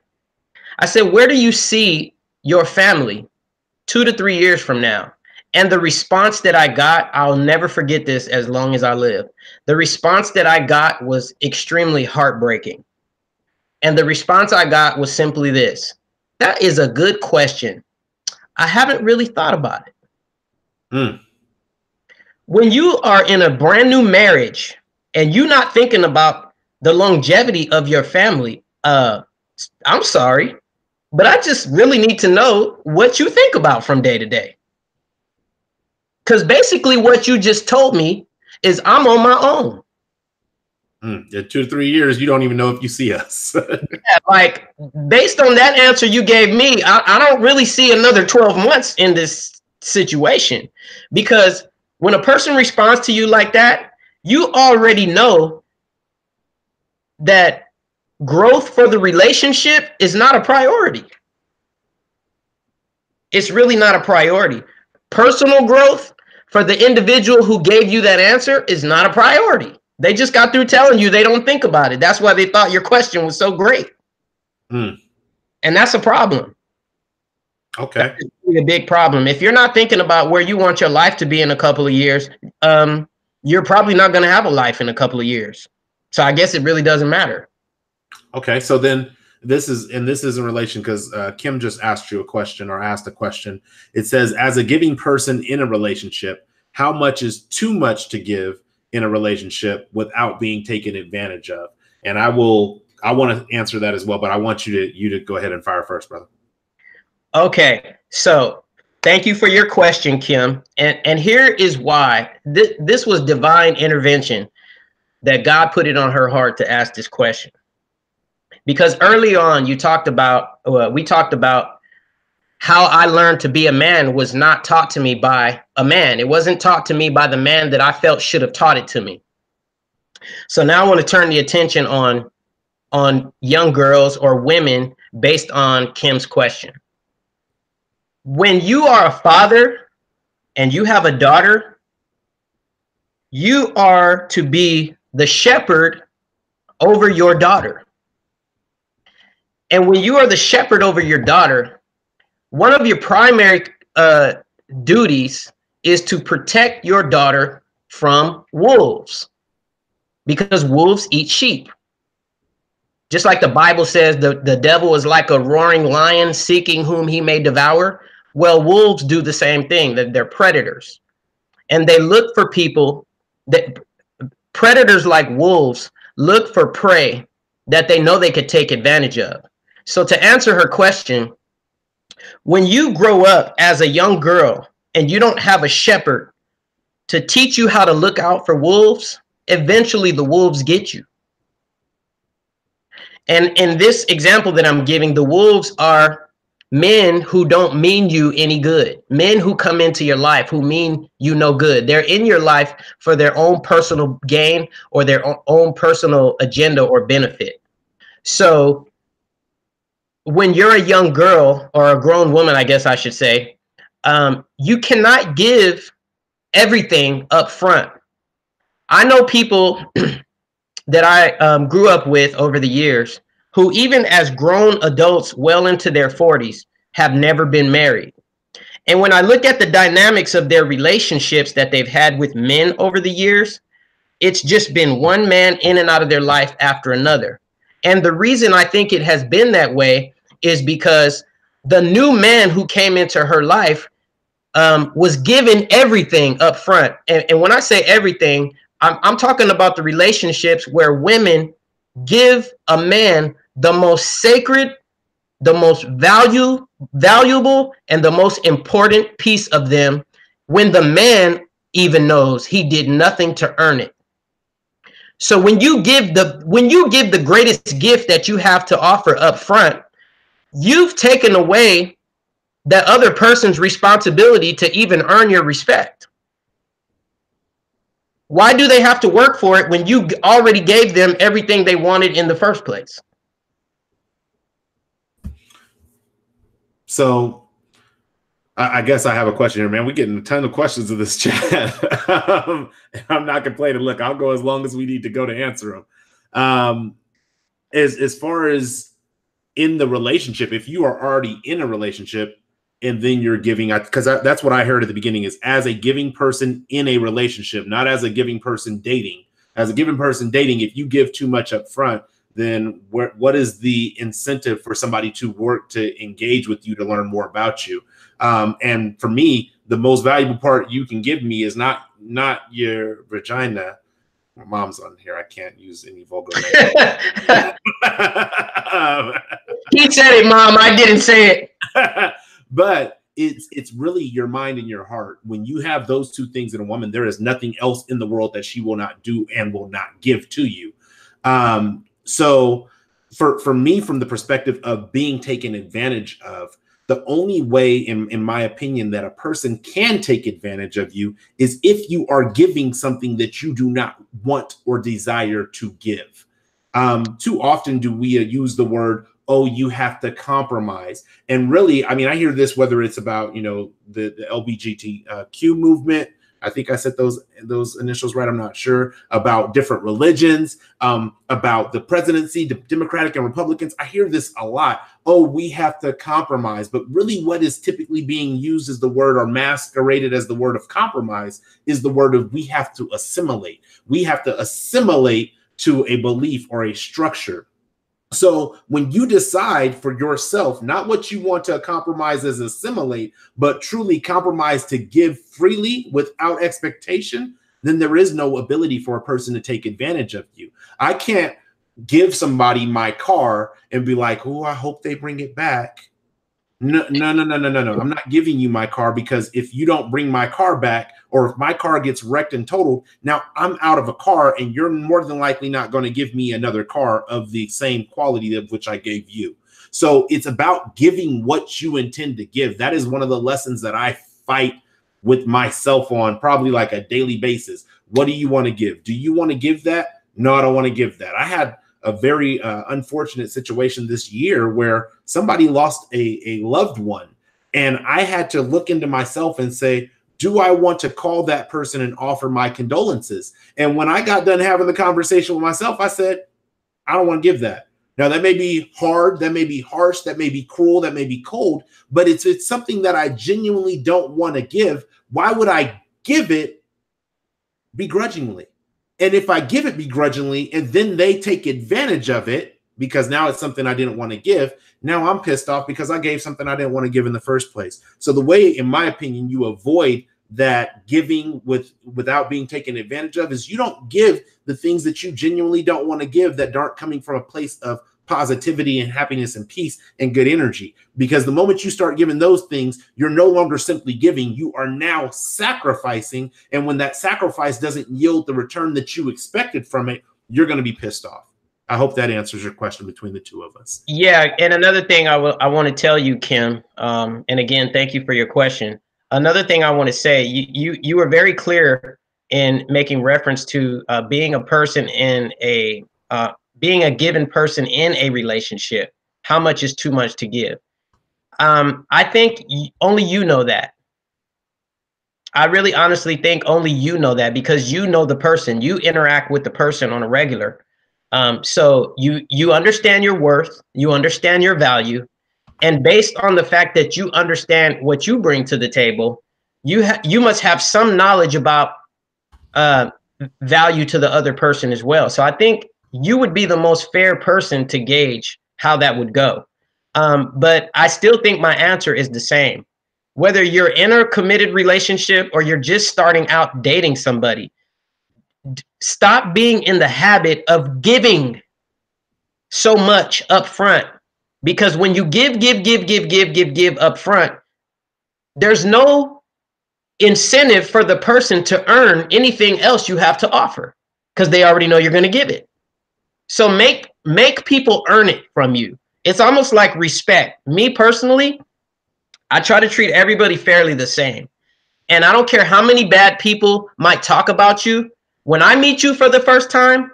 I said, where do you see your family 2 to 3 years from now? And the response that I got, I'll never forget this as long as I live. The response that I got was extremely heartbreaking. And the response I got was simply this: that is a good question. I haven't really thought about it. When you are in a brand new marriage and you're not thinking about the longevity of your family, I'm sorry, but I just really need to know what you think about from day to day. Because basically what you just told me is I'm on my own. In 2 to 3 years, you don't even know if you see us. Yeah, like, based on that answer you gave me, I don't really see another 12 months in this situation. Because when a person responds to you like that, you already know that growth for the relationship is not a priority. It's really not a priority. Personal growth for the individual who gave you that answer is not a priority. They just got through telling you they don't think about it. That's why they thought your question was so great. And that's a problem. Okay. That's really a big problem. If you're not thinking about where you want your life to be in a couple of years, you're probably not going to have a life in a couple of years. So I guess it really doesn't matter. Okay. So then this is in relation, because Kim just asked you a question, or asked a question. It says, as a giving person in a relationship, how much is too much to give in a relationship without being taken advantage of? And I want to answer that as well, but I want you to go ahead and fire first, brother. Okay. So thank you for your question, Kim. And here is why. This was divine intervention that God put it on her heart to ask this question. Because early on, we talked about how I learned to be a man was not taught to me by a man. It wasn't taught to me by the man that I felt should have taught it to me. So now I want to turn the attention on young girls or women based on Kim's question. When you are a father and you have a daughter, you are to be the shepherd over your daughter. And when you are the shepherd over your daughter, one of your primary duties is to protect your daughter from wolves, because wolves eat sheep. Just like the Bible says, the devil is like a roaring lion seeking whom he may devour. Well, wolves do the same thing. They're predators. And they look for people that predators like wolves look for prey that they know they could take advantage of. So to answer her question, when you grow up as a young girl and you don't have a shepherd to teach you how to look out for wolves, eventually the wolves get you. And in this example that I'm giving, the wolves are men who don't mean you any good, men who come into your life who mean you no good. They're in your life for their own personal gain or their own personal agenda or benefit. So when you're a young girl, or a grown woman, I guess I should say, you cannot give everything up front. I know people that I grew up with over the years who, even as grown adults well into their 40s, have never been married. And when I look at the dynamics of their relationships that they've had with men over the years, it's just been one man in and out of their life after another. And the reason I think it has been that way is because the new man who came into her life was given everything up front. And when I say everything, I'm talking about the relationships where women give a man the most sacred, the most valuable, and the most important piece of them, when the man even knows he did nothing to earn it. So when you give the greatest gift that you have to offer up front, you've taken away that other person's responsibility to even earn your respect. Why do they have to work for it when you already gave them everything they wanted in the first place? So I guess I have a question here, man. We're getting a ton of questions in this chat. I'm not complaining. Look, I'll go as long as we need to go to answer them. As far as in the relationship, if you are already in a relationship and then you're giving, because that's what I heard at the beginning, is as a giving person in a relationship, not as a giving person dating. As a giving person dating, if you give too much up front, then what is the incentive for somebody to work to engage with you to learn more about you? And for me, the most valuable part you can give me is not your vagina. My mom's on here. I can't use any vulgar language. He said it, Mom. I didn't say it. But it's really your mind and your heart. When you have those two things in a woman, there is nothing else in the world that she will not do and will not give to you. So for me, from the perspective of being taken advantage of, the only way, in my opinion, that a person can take advantage of you is if you are giving something that you do not want or desire to give. Too often do we use the word, oh, you have to compromise. And really, I mean, I hear this, whether it's about, the LGBTQ movement. I think I said those initials right. I'm not sure. About different religions, about the presidency, the Democratic and Republicans. I hear this a lot. Oh, we have to compromise. But really what is typically being used as the word, or masqueraded as the word of compromise, is the word of we have to assimilate. We have to assimilate to a belief or a structure. So when you decide for yourself, not what you want to compromise as assimilate, but truly compromise to give freely without expectation, then there is no ability for a person to take advantage of you. I can't give somebody my car and be like, oh, I hope they bring it back. No. I'm not giving you my car, because if you don't bring my car back, or if my car gets wrecked and totaled, now I'm out of a car, and you're more than likely not going to give me another car of the same quality of which I gave you. So it's about giving what you intend to give. That is one of the lessons that I fight with myself on probably like a daily basis. What do you want to give? Do you want to give that? No, I don't want to give that. I had a very unfortunate situation this year where somebody lost a loved one. And I had to look into myself and say, do I want to call that person and offer my condolences? And when I got done having the conversation with myself, I said, I don't want to give that. Now, that may be hard, that may be harsh, that may be cruel, that may be cold, but it's something that I genuinely don't want to give. Why would I give it begrudgingly? And if I give it begrudgingly and then they take advantage of it, because now it's something I didn't want to give, now I'm pissed off because I gave something I didn't want to give in the first place. So the way, in my opinion, you avoid that giving without being taken advantage of is you don't give the things that you genuinely don't want to give, that aren't coming from a place of positivity and happiness and peace and good energy. Because the moment you start giving those things, you're no longer simply giving, you are now sacrificing. And when that sacrifice doesn't yield the return that you expected from it, you're going to be pissed off. I hope that answers your question between the two of us. Yeah, and another thing I want to tell you, Kim, and again, thank you for your question. Another thing I want to say, you were very clear in making reference to being a person in a being a given person in a relationship. How much is too much to give? I think only you know that. I really honestly think only you know that, because you know the person, you interact with the person on a regular. So you understand your worth, you understand your value, and based on the fact that you understand what you bring to the table, you must have some knowledge about value to the other person as well. So I think you would be the most fair person to gauge how that would go. But I still think my answer is the same. Whether you're in a committed relationship or you're just starting out dating somebody, stop being in the habit of giving so much up front. Because when you give up front, there's no incentive for the person to earn anything else you have to offer, because they already know you're going to give it. So make people earn it from you. It's almost like respect. Me personally, I try to treat everybody fairly the same. And I don't care how many bad people might talk about you. When I meet you for the first time,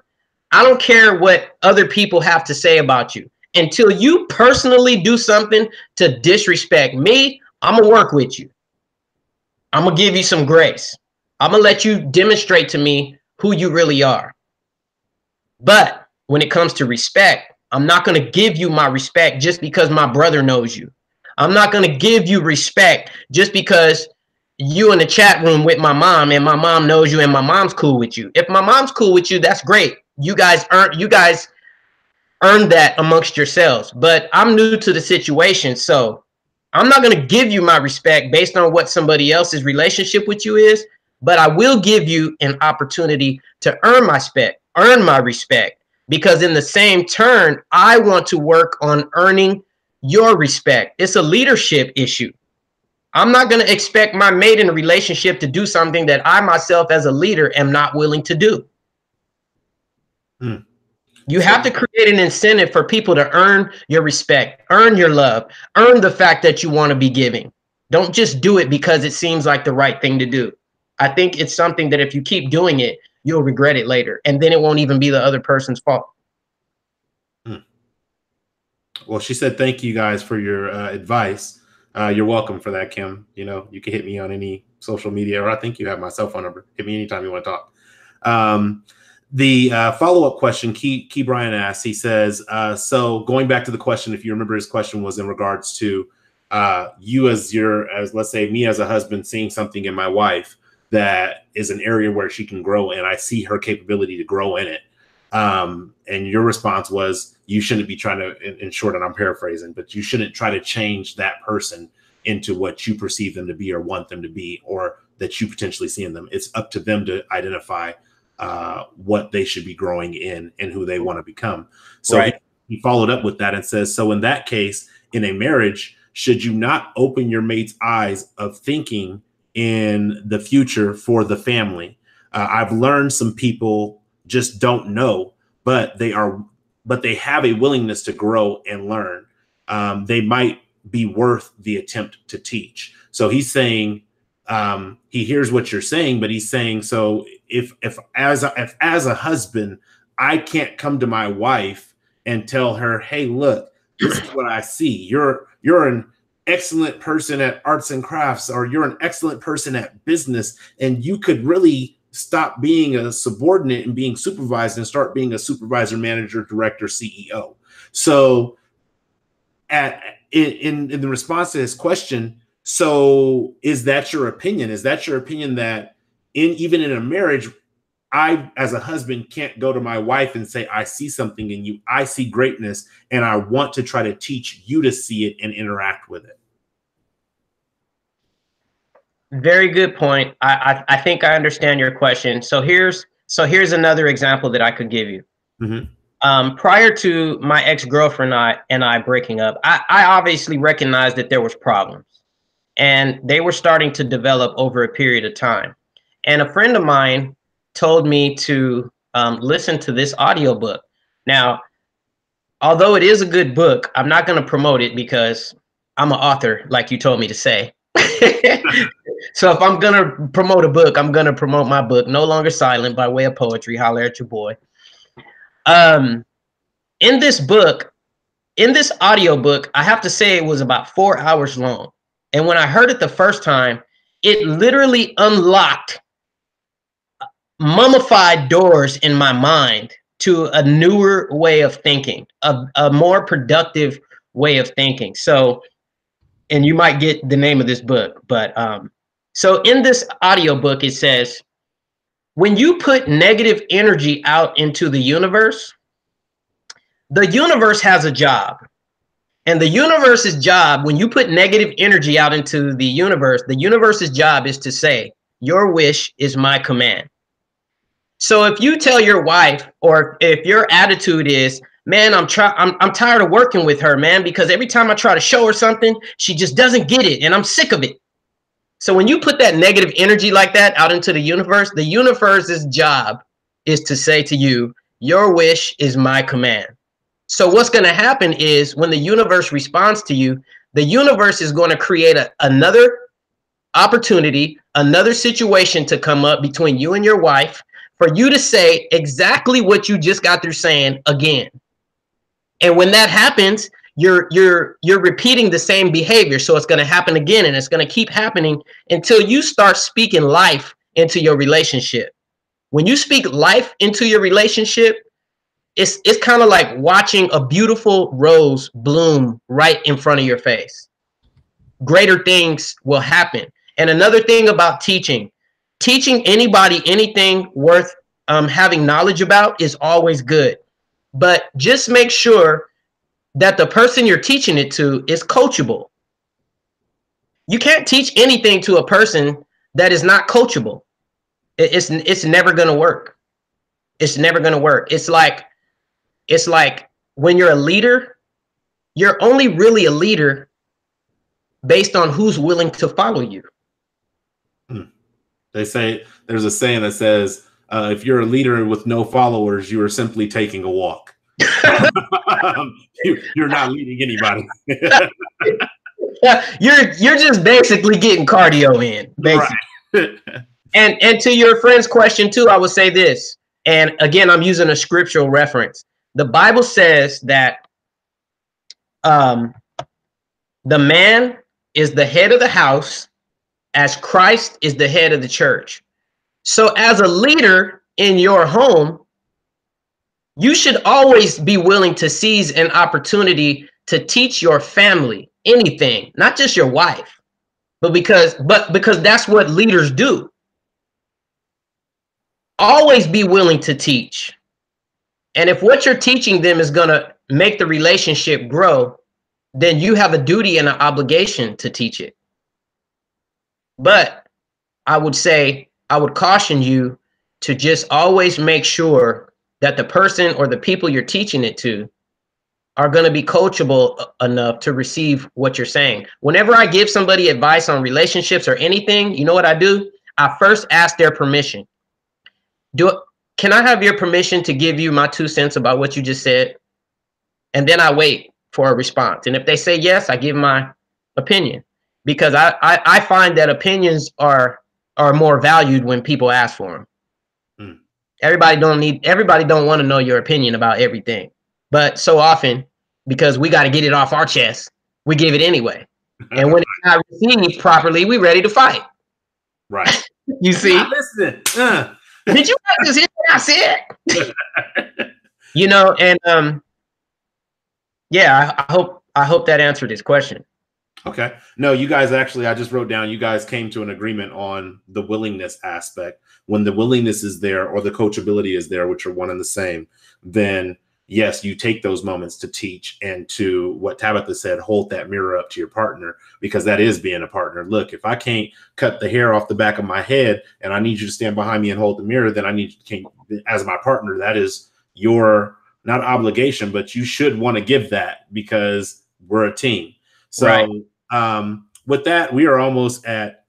I don't care what other people have to say about you. Until you personally do something to disrespect me, I'm going to work with you. I'm going to give you some grace. I'm going to let you demonstrate to me who you really are. But when it comes to respect, I'm not going to give you my respect just because my brother knows you. I'm not going to give you respect just because you in the chat room with my mom and my mom knows you and my mom's cool with you. If my mom's cool with you, that's great. You guys earn that amongst yourselves. But I'm new to the situation, so I'm not going to give you my respect based on what somebody else's relationship with you is, but I will give you an opportunity to earn my respect, because in the same turn, I want to work on earning your respect. It's a leadership issue. I'm not going to expect my mate in a relationship to do something that I myself as a leader am not willing to do. You have to create an incentive for people to earn your respect, earn your love, earn the fact that you want to be giving. Don't just do it because it seems like the right thing to do. I think it's something that if you keep doing it, you'll regret it later. And then it won't even be the other person's fault. Well, she said, thank you guys for your advice. You're welcome for that, Kim. You know, you can hit me on any social media, or I think you have my cell phone number. Hit me anytime you want to talk. The follow-up question, Key Brian asks, he says, so going back to the question, if you remember, his question was in regards to you as let's say me as a husband seeing something in my wife that is an area where she can grow, and I see her capability to grow in it. And your response was, you shouldn't be trying to, in short, and I'm paraphrasing, but you shouldn't try to change that person into what you perceive them to be or want them to be, or that you potentially see in them. It's up to them to identify what they should be growing in and who they want to become. So right. He followed up with that and says, so in that case, in a marriage, should you not open your mate's eyes of thinking in the future for the family? I've learned some people just don't know, but they have a willingness to grow and learn. They might be worth the attempt to teach. So he's saying, he hears what you're saying, but he's saying, so if as a husband, I can't come to my wife and tell her, hey, look, this is what I see. You're an excellent person at arts and crafts, or you're an excellent person at business, and you could really stop being a subordinate and being supervised and start being a supervisor, manager, director, CEO. So in the response to his question, so is that your opinion? Is that your opinion that even in a marriage, I, as a husband, can't go to my wife and say, I see something in you, I see greatness, and I want to try to teach you to see it and interact with it? Very good point. I think I understand your question. So here's another example that I could give you. Mm-hmm. Prior to my ex-girlfriend and I breaking up, I obviously recognized that there was problems, and they were starting to develop over a period of time. And a friend of mine told me to listen to this audiobook. Now, although it is a good book, I'm not going to promote it because I'm an author, like you told me to say. So if I'm going to promote a book, I'm going to promote my book, No Longer Silent, by way of poetry. Holler at your boy. In this book, in this audiobook, I have to say it was about 4 hours long. And when I heard it the first time, it literally unlocked mummified doors in my mind to a newer way of thinking, a more productive way of thinking. So, and you might get the name of this book, but so in this audiobook, it says, when you put negative energy out into the universe has a job. And the universe's job, when you put negative energy out into the universe's job is to say, your wish is my command. So if you tell your wife, or if your attitude is, man, I'm tired of working with her, man, because every time I try to show her something, she just doesn't get it, and I'm sick of it. So when you put that negative energy like that out into the universe's job is to say to you, your wish is my command. So what's going to happen is when the universe responds to you, the universe is going to create another opportunity, another situation to come up between you and your wife for you to say exactly what you just got through saying again. And when that happens, you're repeating the same behavior. So it's going to happen again, and it's going to keep happening until you start speaking life into your relationship. When you speak life into your relationship, it's kind of like watching a beautiful rose bloom right in front of your face. Greater things will happen. And another thing about teaching anybody anything worth having knowledge about is always good. But just make sure that the person you're teaching it to is coachable. You can't teach anything to a person that is not coachable. It's never going to work. It's never going to work. It's like when you're a leader, you're only really a leader based on who's willing to follow you. They say, there's a saying that says, if you're a leader with no followers, you are simply taking a walk. You're not leading anybody. You're just basically getting cardio in, basically. Right. And to your friend's question too, I would say this. And again, I'm using a scriptural reference. The Bible says that the man is the head of the house, as Christ is the head of the church. So as a leader in your home, you should always be willing to seize an opportunity to teach your family anything, not just your wife, but because that's what leaders do. Always be willing to teach. And if what you're teaching them is going to make the relationship grow, then you have a duty and an obligation to teach it. But I would caution you to just always make sure that the person or the people you're teaching it to are going to be coachable enough to receive what you're saying. Whenever I give somebody advice on relationships or anything, you know what I do? I first ask their permission. Can I have your permission to give you my 2 cents about what you just said? And then I wait for a response. And if they say yes, I give my opinion, because I find that opinions are more valued when people ask for them. Mm. Everybody don't want to know your opinion about everything. But so often, because we got to get it off our chest, we give it anyway. And when it's not received properly, we ready to fight. Right. You see? Listen. Did you just hear what I said? You know, and yeah, I hope that answered his question. Okay. No, you guys actually, I just wrote down, you guys came to an agreement on the willingness aspect. When the willingness is there, or the coachability is there, which are one and the same, then yes, you take those moments to teach, and to what Tabitha said, hold that mirror up to your partner, because that is being a partner. Look, if I can't cut the hair off the back of my head and I need you to stand behind me and hold the mirror, then I need you to, as my partner, that is your, not obligation, but you should want to give that, because we're a team. So right. With that, we are almost at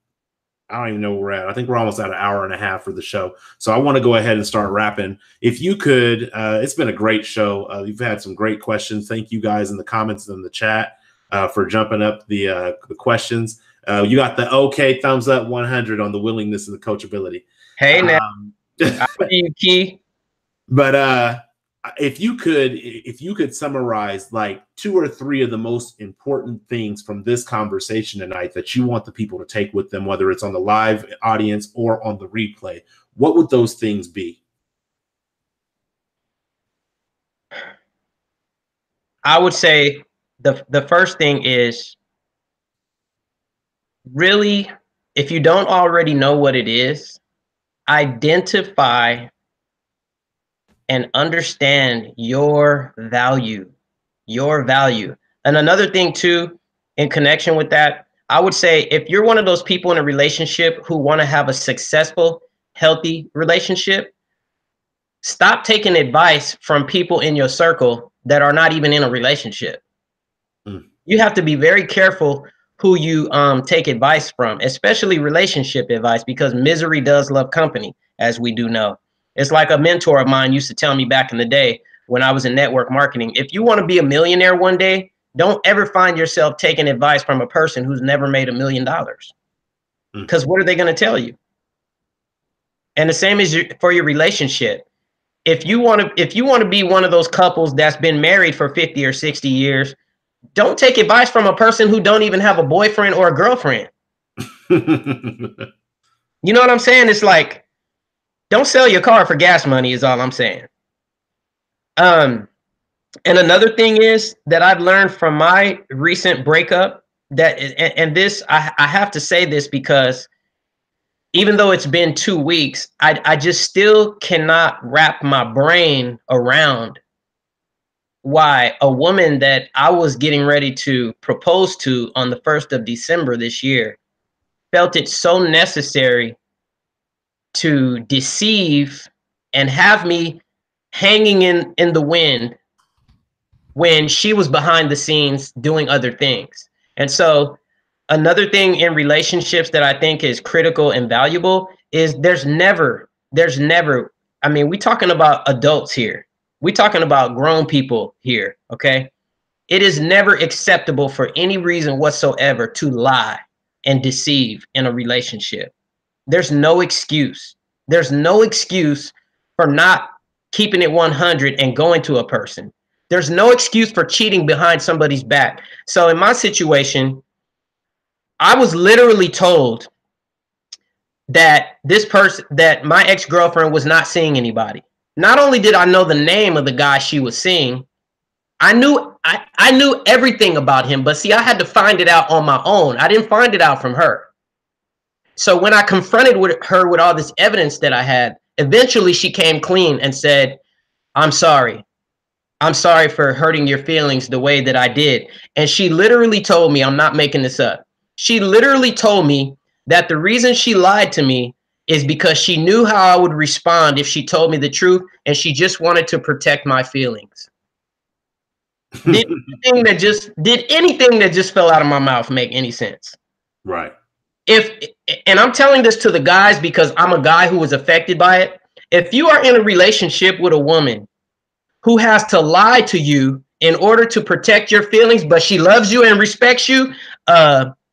I don't even know where we're at. I think we're almost at an hour and a half for the show. So I want to go ahead and start wrapping. If you could, it's been a great show. You've had some great questions. Thank you guys in the comments and in the chat for jumping up the questions. You got the okay thumbs up 100 on the willingness and the coachability. Hey, now, you, Key. But if you could summarize like 2 or 3 of the most important things from this conversation tonight that you want the people to take with them, whether it's on the live audience or on the replay, what would those things be? I would say the first thing is, really, if you don't already know what it is, identify and understand your value. And another thing too, in connection with that, I would say if you're one of those people in a relationship who want to have a successful, healthy relationship, stop taking advice from people in your circle that are not even in a relationship. You have to be very careful who you take advice from, especially relationship advice, because misery does love company, as we do know. It's like a mentor of mine used to tell me back in the day when I was in network marketing. If you want to be a millionaire one day, don't ever find yourself taking advice from a person who's never made $1 million. Because what are they going to tell you? And the same is for your relationship. If you want to be one of those couples that's been married for 50 or 60 years, don't take advice from a person who don't even have a boyfriend or a girlfriend. You know what I'm saying? It's like, don't sell your car for gas money is all I'm saying. And another thing is that I've learned from my recent breakup that, and this, I have to say this because even though it's been 2 weeks, I just still cannot wrap my brain around why a woman that I was getting ready to propose to on the 1st of December this year felt it so necessary to deceive and have me hanging in the wind when she was behind the scenes doing other things. And so another thing in relationships that I think is critical and valuable is there's never, I mean, we're talking about adults here. We're talking about grown people here, okay? It is never acceptable for any reason whatsoever to lie and deceive in a relationship. There's no excuse. There's no excuse for not keeping it 100 and going to a person. There's no excuse for cheating behind somebody's back. So in my situation, I was literally told that that my ex-girlfriend was not seeing anybody. Not only did I know the name of the guy she was seeing, I knew everything about him, but see, I had to find it out on my own. I didn't find it out from her. So when I confronted her with all this evidence that I had, eventually she came clean and said, I'm sorry. I'm sorry for hurting your feelings the way that I did. And she literally told me, I'm not making this up. She literally told me that the reason she lied to me is because she knew how I would respond if she told me the truth, and she just wanted to protect my feelings. Did anything that just fell out of my mouth make any sense? Right. And I'm telling this to the guys because I'm a guy who was affected by it. If you are in a relationship with a woman who has to lie to you in order to protect your feelings, but she loves you and respects you,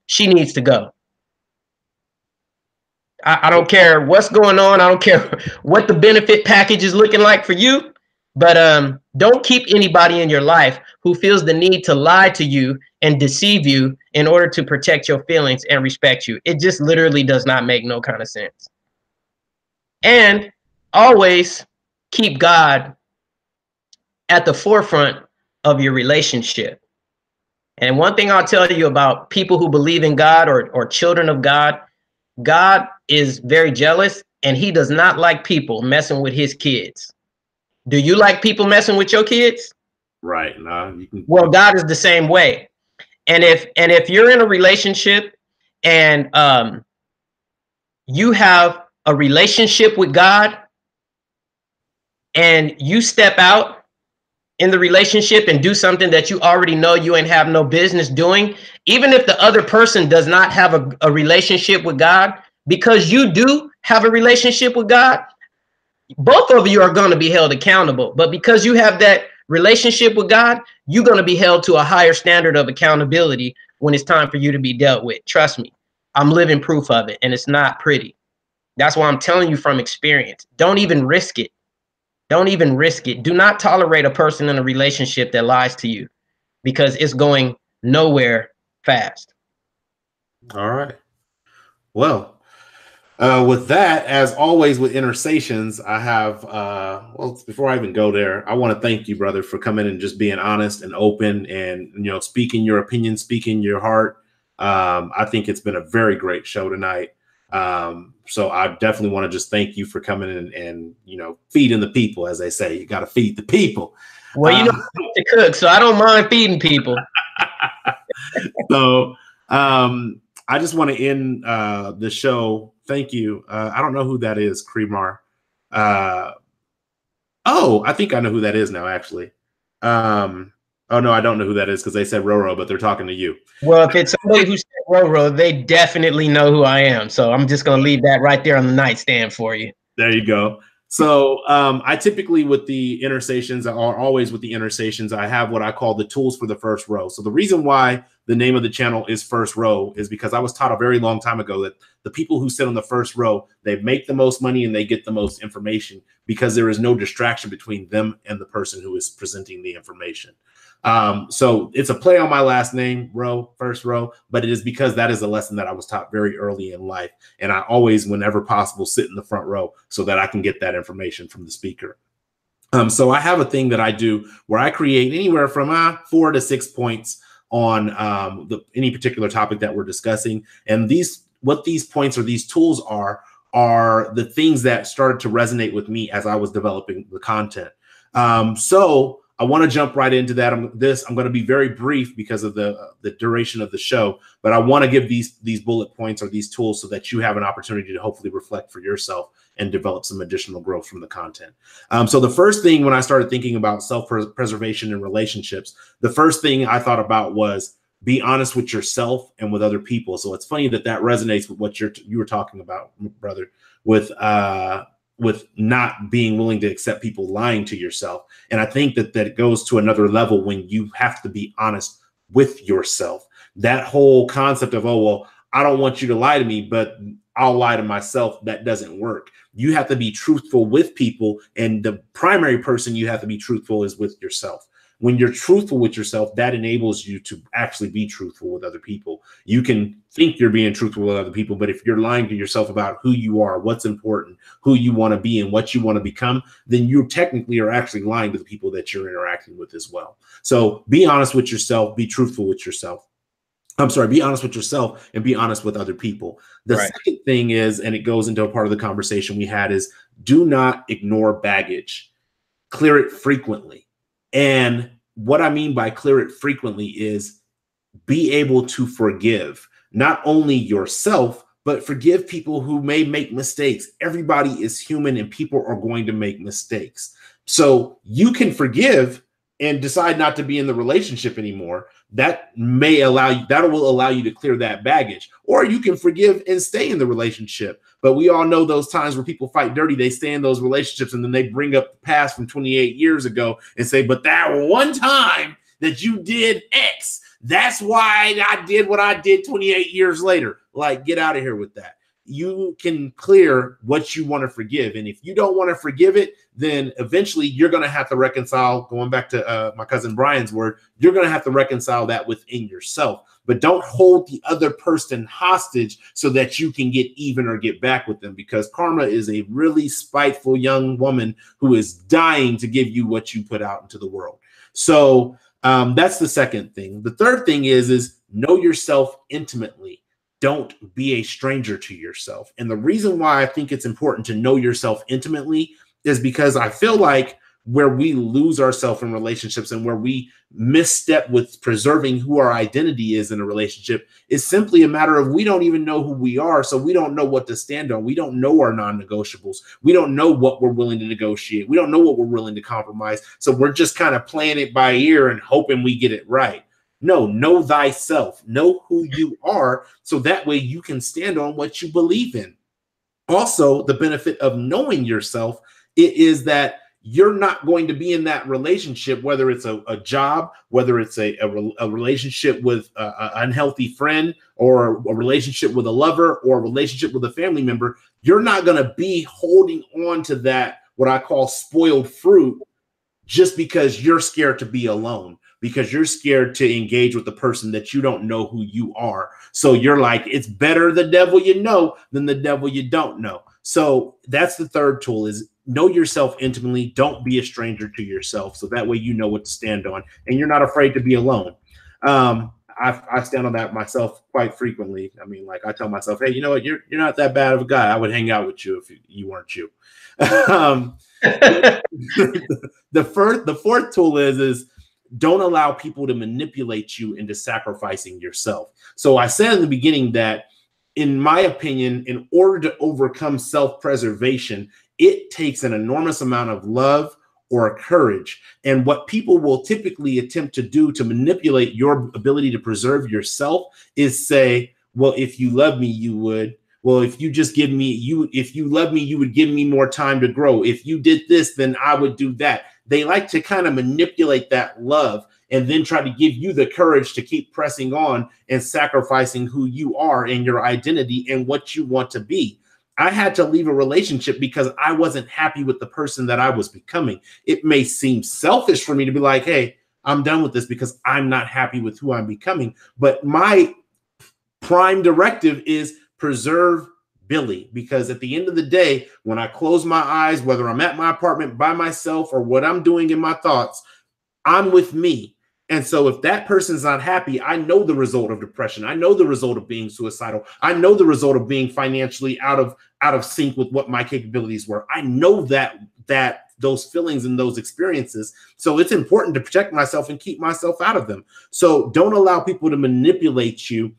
she needs to go. I don't care what's going on. I don't care what the benefit package is looking like for you, but don't keep anybody in your life who feels the need to lie to you and deceive you in order to protect your feelings and respect you. It just literally does not make no kind of sense. And always keep God at the forefront of your relationship. And one thing I'll tell you about people who believe in God or children of God, God is very jealous and he does not like people messing with his kids. Do you like people messing with your kids? Right. No, you can. Well, God is the same way. And if you're in a relationship and you have a relationship with God and you step out in the relationship and do something that you already know you ain't have no business doing, even if the other person does not have a relationship with God, because you do have a relationship with God, both of you are going to be held accountable. But because you have that relationship with God, you're going to be held to a higher standard of accountability when it's time for you to be dealt with. Trust me, I'm living proof of it, and it's not pretty. That's why I'm telling you from experience. Don't even risk it. Don't even risk it. Do not tolerate a person in a relationship that lies to you, because it's going nowhere fast. All right. Well, with that, as always with Intersations, I have, well, before I even go there, I want to thank you, brother, for coming and just being honest and open and, you know, speaking your opinion, speaking your heart. I think it's been a very great show tonight. So I definitely want to just thank you for coming in and, you know, feeding the people, as they say. You got to feed the people. Well, you know, I like to cook, so I don't mind feeding people. So I just want to end the show. Thank you. I don't know who that is, Kremar. Oh, I think I know who that is now, actually. Oh, no, I don't know who that is because they said Roro, but they're talking to you. Well, if it's somebody who said Roro, they definitely know who I am. So I'm just going to leave that right there on the nightstand for you. There you go. So I typically with the Intersations, or always with the Intersations, I have what I call the tools for the first row. So the reason why the name of the channel is First Row is because I was taught a very long time ago that the people who sit on the first row, they make the most money and they get the most information because there is no distraction between them and the person who is presenting the information. So it's a play on my last name, Row, First Row, but it is because that is a lesson that I was taught very early in life. And I always, whenever possible, sit in the front row so that I can get that information from the speaker. So I have a thing that I do where I create anywhere from 4 to 6 points on any particular topic that we're discussing. And what these points or these tools are the things that started to resonate with me as I was developing the content. So I want to jump right into that. I'm going to be very brief because of the duration of the show, but I want to give these bullet points or these tools so that you have an opportunity to hopefully reflect for yourself and develop some additional growth from the content. So the first thing when I started thinking about self-preservation in relationships, the first thing I thought about was be honest with yourself and with other people. So it's funny that resonates with what you were talking about, brother, with not being willing to accept people lying to yourself. And I think that it goes to another level when you have to be honest with yourself. That whole concept of, oh, well, I don't want you to lie to me, but I'll lie to myself. That doesn't work. You have to be truthful with people. And the primary person you have to be truthful is with yourself. When you're truthful with yourself, that enables you to actually be truthful with other people. You can think you're being truthful with other people, but if you're lying to yourself about who you are, what's important, who you want to be, and what you want to become, then you technically are actually lying to the people that you're interacting with as well. So be honest with yourself, be truthful with yourself. I'm sorry, be honest with yourself and be honest with other people. The second thing is, and it goes into a part of the conversation we had, is do not ignore baggage. Clear it frequently. And what I mean by clear it frequently is be able to forgive not only yourself, but forgive people who may make mistakes. Everybody is human and people are going to make mistakes. So you can forgive and decide not to be in the relationship anymore. That will allow you to clear that baggage. Or you can forgive and stay in the relationship. But we all know those times where people fight dirty, they stay in those relationships and then they bring up the past from 28 years ago and say, but that one time that you did X, that's why I did what I did 28 years later. Like, get out of here with that. You can clear what you want to forgive. And if you don't want to forgive it, then eventually you're going to have to reconcile, going back to my cousin Brian's word, you're going to have to reconcile that within yourself. But don't hold the other person hostage so that you can get even or get back with them, because karma is a really spiteful young woman who is dying to give you what you put out into the world. So that's the second thing. The third thing is know yourself intimately. Don't be a stranger to yourself. And the reason why I think it's important to know yourself intimately is because I feel like where we lose ourselves in relationships and where we misstep with preserving who our identity is in a relationship is simply a matter of we don't even know who we are. So we don't know what to stand on. We don't know our non-negotiables. We don't know what we're willing to negotiate. We don't know what we're willing to compromise. So we're just kind of playing it by ear and hoping we get it right. No, know thyself, know who you are, so that way you can stand on what you believe in. Also, the benefit of knowing yourself, it is that you're not going to be in that relationship, whether it's a job, whether it's a relationship with an unhealthy friend, or a relationship with a lover, or a relationship with a family member. You're not going to be holding on to that, what I call spoiled fruit, just because you're scared to be alone, because you're scared to engage with the person that you don't know who you are. So you're like, it's better the devil you know than the devil you don't know. So that's the third tool, is know yourself intimately. Don't be a stranger to yourself. So that way you know what to stand on, and you're not afraid to be alone. I stand on that myself quite frequently. I mean, like, I tell myself, hey, you know what? You're not that bad of a guy. I would hang out with you if you weren't you. The fourth tool is don't allow people to manipulate you into sacrificing yourself. So I said in the beginning that, in my opinion, in order to overcome self-preservation, it takes an enormous amount of love or courage. And what people will typically attempt to do to manipulate your ability to preserve yourself is say, well, if you love me, you would. Well, if you just give me, if you love me, you would give me more time to grow. If you did this, then I would do that. They like to kind of manipulate that love and then try to give you the courage to keep pressing on and sacrificing who you are and your identity and what you want to be. I had to leave a relationship because I wasn't happy with the person that I was becoming. It may seem selfish for me to be like, hey, I'm done with this because I'm not happy with who I'm becoming. But my prime directive is preserve Billy, because at the end of the day, when I close my eyes, whether I'm at my apartment by myself or what I'm doing in my thoughts, I'm with me. And so if that person's not happy, I know the result of depression. I know the result of being suicidal. I know the result of being financially out of sync with what my capabilities were. I know that those feelings and those experiences. So it's important to protect myself and keep myself out of them. So don't allow people to manipulate you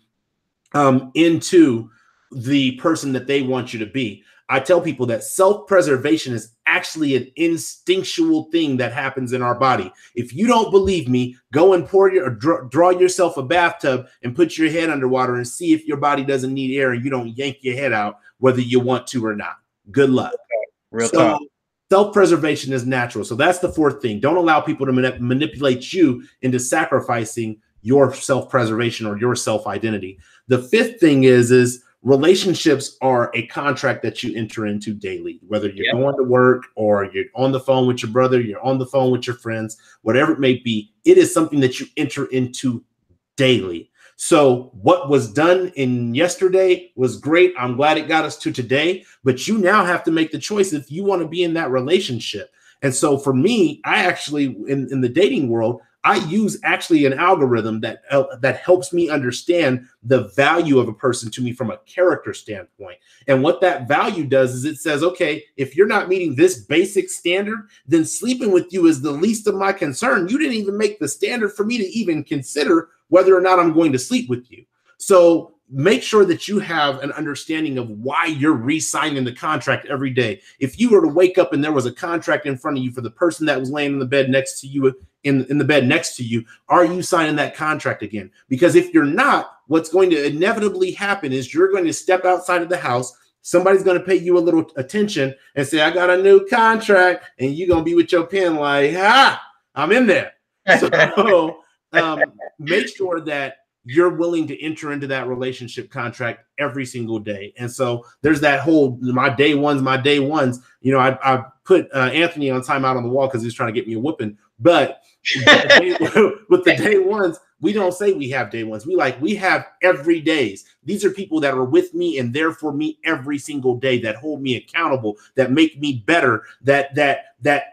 into the person that they want you to be. I tell people that self-preservation is actually an instinctual thing that happens in our body. If you don't believe me, go and draw yourself a bathtub and put your head underwater and see if your body doesn't need air and you don't yank your head out, whether you want to or not. Good luck. Real talk. Self-preservation is natural. So that's the fourth thing. Don't allow people to manipulate you into sacrificing your self-preservation or your self-identity. The fifth thing is relationships are a contract that you enter into daily, whether you're going to work or you're on the phone with your brother, you're on the phone with your friends, whatever it may be. It is something that you enter into daily. So what was done in yesterday was great. I'm glad it got us to today, but you now have to make the choice if you want to be in that relationship. And so for me, I actually, in the dating world, I use actually an algorithm that helps me understand the value of a person to me from a character standpoint. And what that value does is it says, okay, if you're not meeting this basic standard, then sleeping with you is the least of my concern. You didn't even make the standard for me to even consider whether or not I'm going to sleep with you. So make sure that you have an understanding of why you're re-signing the contract every day. If you were to wake up and there was a contract in front of you for the person that was laying in the bed next to you, in the bed next to you, are you signing that contract again? Because if you're not, what's going to inevitably happen is you're going to step outside of the house. Somebody's going to pay you a little attention and say, I got a new contract. And you're going to be with your pen like, I'm in there. So make sure that you're willing to enter into that relationship contract every single day. And so there's that whole, my day ones. You know, I put Anthony on timeout on the wall because he's trying to get me a whooping. But with the day ones, we don't say we have day ones. We have every days. These are people that are with me and there for me every single day, that hold me accountable, that make me better, that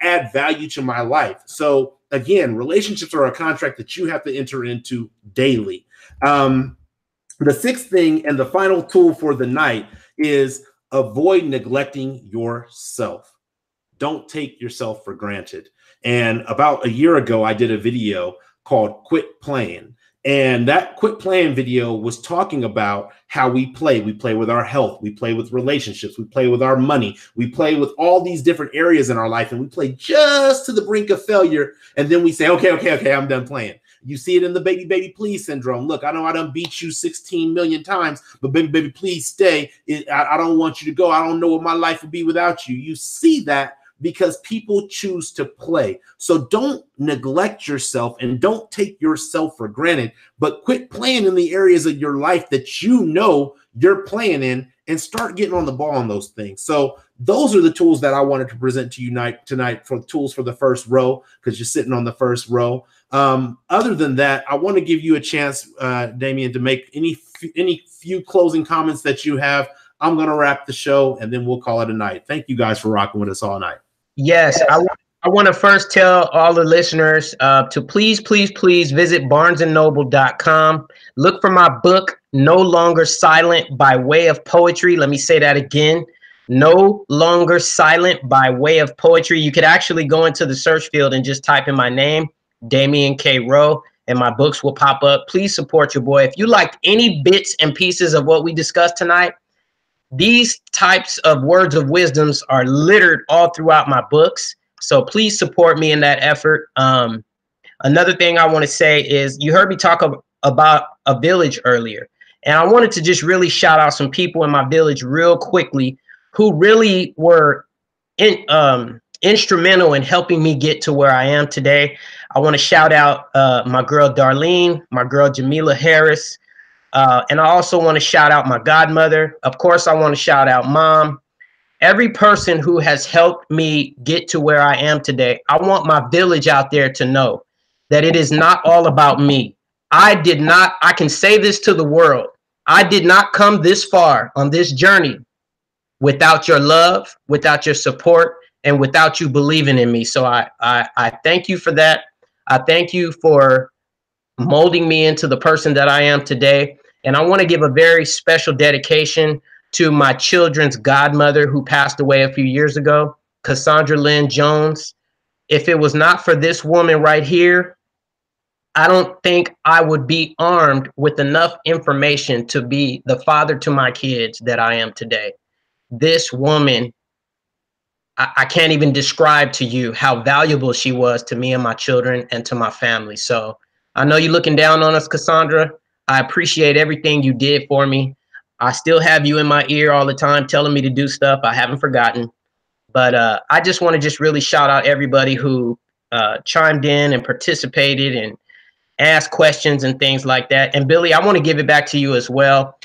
add value to my life. So again, relationships are a contract that you have to enter into daily. The sixth thing and the final tool for the night is avoid neglecting yourself. Don't take yourself for granted. And about a year ago, I did a video called Quit Playing. And that Quit Playing video was talking about how we play. We play with our health. We play with relationships. We play with our money. We play with all these different areas in our life. And we play just to the brink of failure. And then we say, okay, I'm done playing. You see it in the baby please syndrome. Look, I know I done beat you 16 million times, but baby please stay. I don't want you to go. I don't know what my life would be without you. You see that because people choose to play. So don't neglect yourself and don't take yourself for granted, but quit playing in the areas of your life that you know you're playing in and start getting on the ball on those things. So those are the tools that I wanted to present to you tonight for tools for the first row, because you're sitting on the first row. Other than that, I want to give you a chance, Dameon, to make any few closing comments that you have. I'm going to wrap the show and then we'll call it a night. Thank you guys for rocking with us all night. Yes, I want to first tell all the listeners to please visit barnesandnoble.com. Look for my book, No Longer Silent by Way of Poetry. Let me say that again. No Longer Silent by Way of Poetry. You could actually go into the search field and just type in my name, Dameon K. Wroe, and my books will pop up. Please support your boy. If you liked any bits and pieces of what we discussed tonight, these types of words of wisdoms are littered all throughout my books. So please support me in that effort. Another thing I want to say is you heard me talk about a village earlier. And I wanted to just really shout out some people in my village real quickly who really were instrumental in helping me get to where I am today. I want to shout out my girl Darlene, my girl Jamila Harris, and I also want to shout out my godmother. Of course, I want to shout out Mom. Every person who has helped me get to where I am today. I want my village out there to know that it is not all about me. I can say this to the world. I did not come this far on this journey without your love, without your support, and without you believing in me. So I thank you for that. I thank you for molding me into the person that I am today. And I want to give a very special dedication to my children's godmother who passed away a few years ago, Cassandra Lynn Jones. If it was not for this woman right here, I don't think I would be armed with enough information to be the father to my kids that I am today. This woman, I can't even describe to you how valuable she was to me and my children and to my family. So I know you're looking down on us, Cassandra. I appreciate everything you did for me. I still have you in my ear all the time telling me to do stuff. I haven't forgotten. But I just want to just really shout out everybody who chimed in and participated and asked questions and things like that. And Billy, I want to give it back to you as well.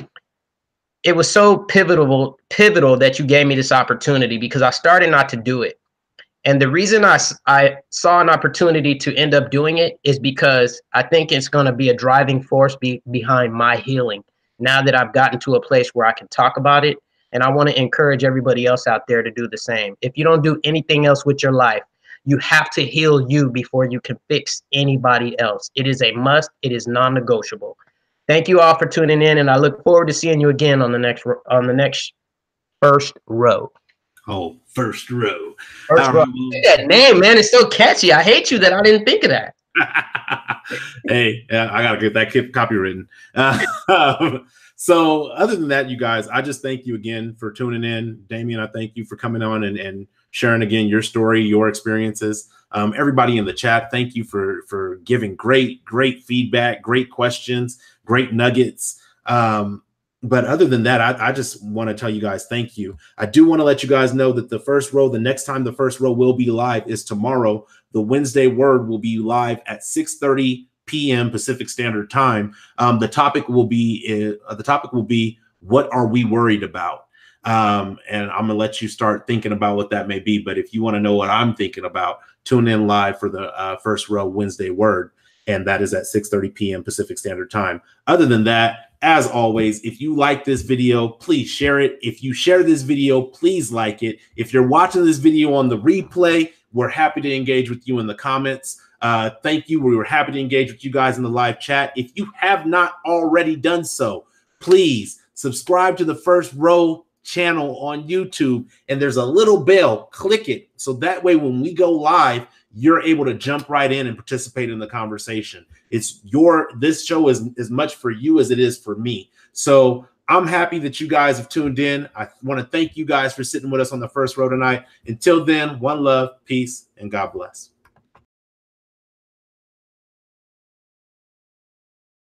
It was so pivotal that you gave me this opportunity because I started not to do it. And the reason I saw an opportunity to end up doing it is because I think it's going to be a driving force behind my healing now that I've gotten to a place where I can talk about it. And I want to encourage everybody else out there to do the same. If you don't do anything else with your life, you have to heal you before you can fix anybody else. It is a must. It is non-negotiable. Thank you all for tuning in, and I look forward to seeing you again on the next first row. Oh, first row. First row. That name, man, is so catchy. I hate you that I didn't think of that. Hey, I gotta get that copywritten. So other than that, you guys, I just thank you again for tuning in. Dameon, I thank you for coming on and sharing again your story, your experiences. Everybody in the chat, thank you for giving great feedback, great questions, great nuggets. But other than that, I just want to tell you guys thank you. I do want to let you guys know that the first row, the next time the first row will be live is tomorrow. The Wednesday Word will be live at 6:30 p.m. Pacific Standard Time. The topic will be what are we worried about? And I'm gonna let you start thinking about what that may be. But if you want to know what I'm thinking about, tune in live for the first row Wednesday Word, and that is at 6:30 p.m. Pacific Standard Time. Other than that, as always, if you like this video, please share it. If you share this video, please like it. If you're watching this video on the replay, we're happy to engage with you in the comments. Thank you. We were happy to engage with you guys in the live chat. If you have not already done so, please subscribe to the First Row channel on YouTube, and there's a little bell. Click it so that way when we go live, you're able to jump right in and participate in the conversation. This show is as much for you as it is for me. So I'm happy that you guys have tuned in. I want to thank you guys for sitting with us on the first row tonight. Until then, one love, peace, and God bless.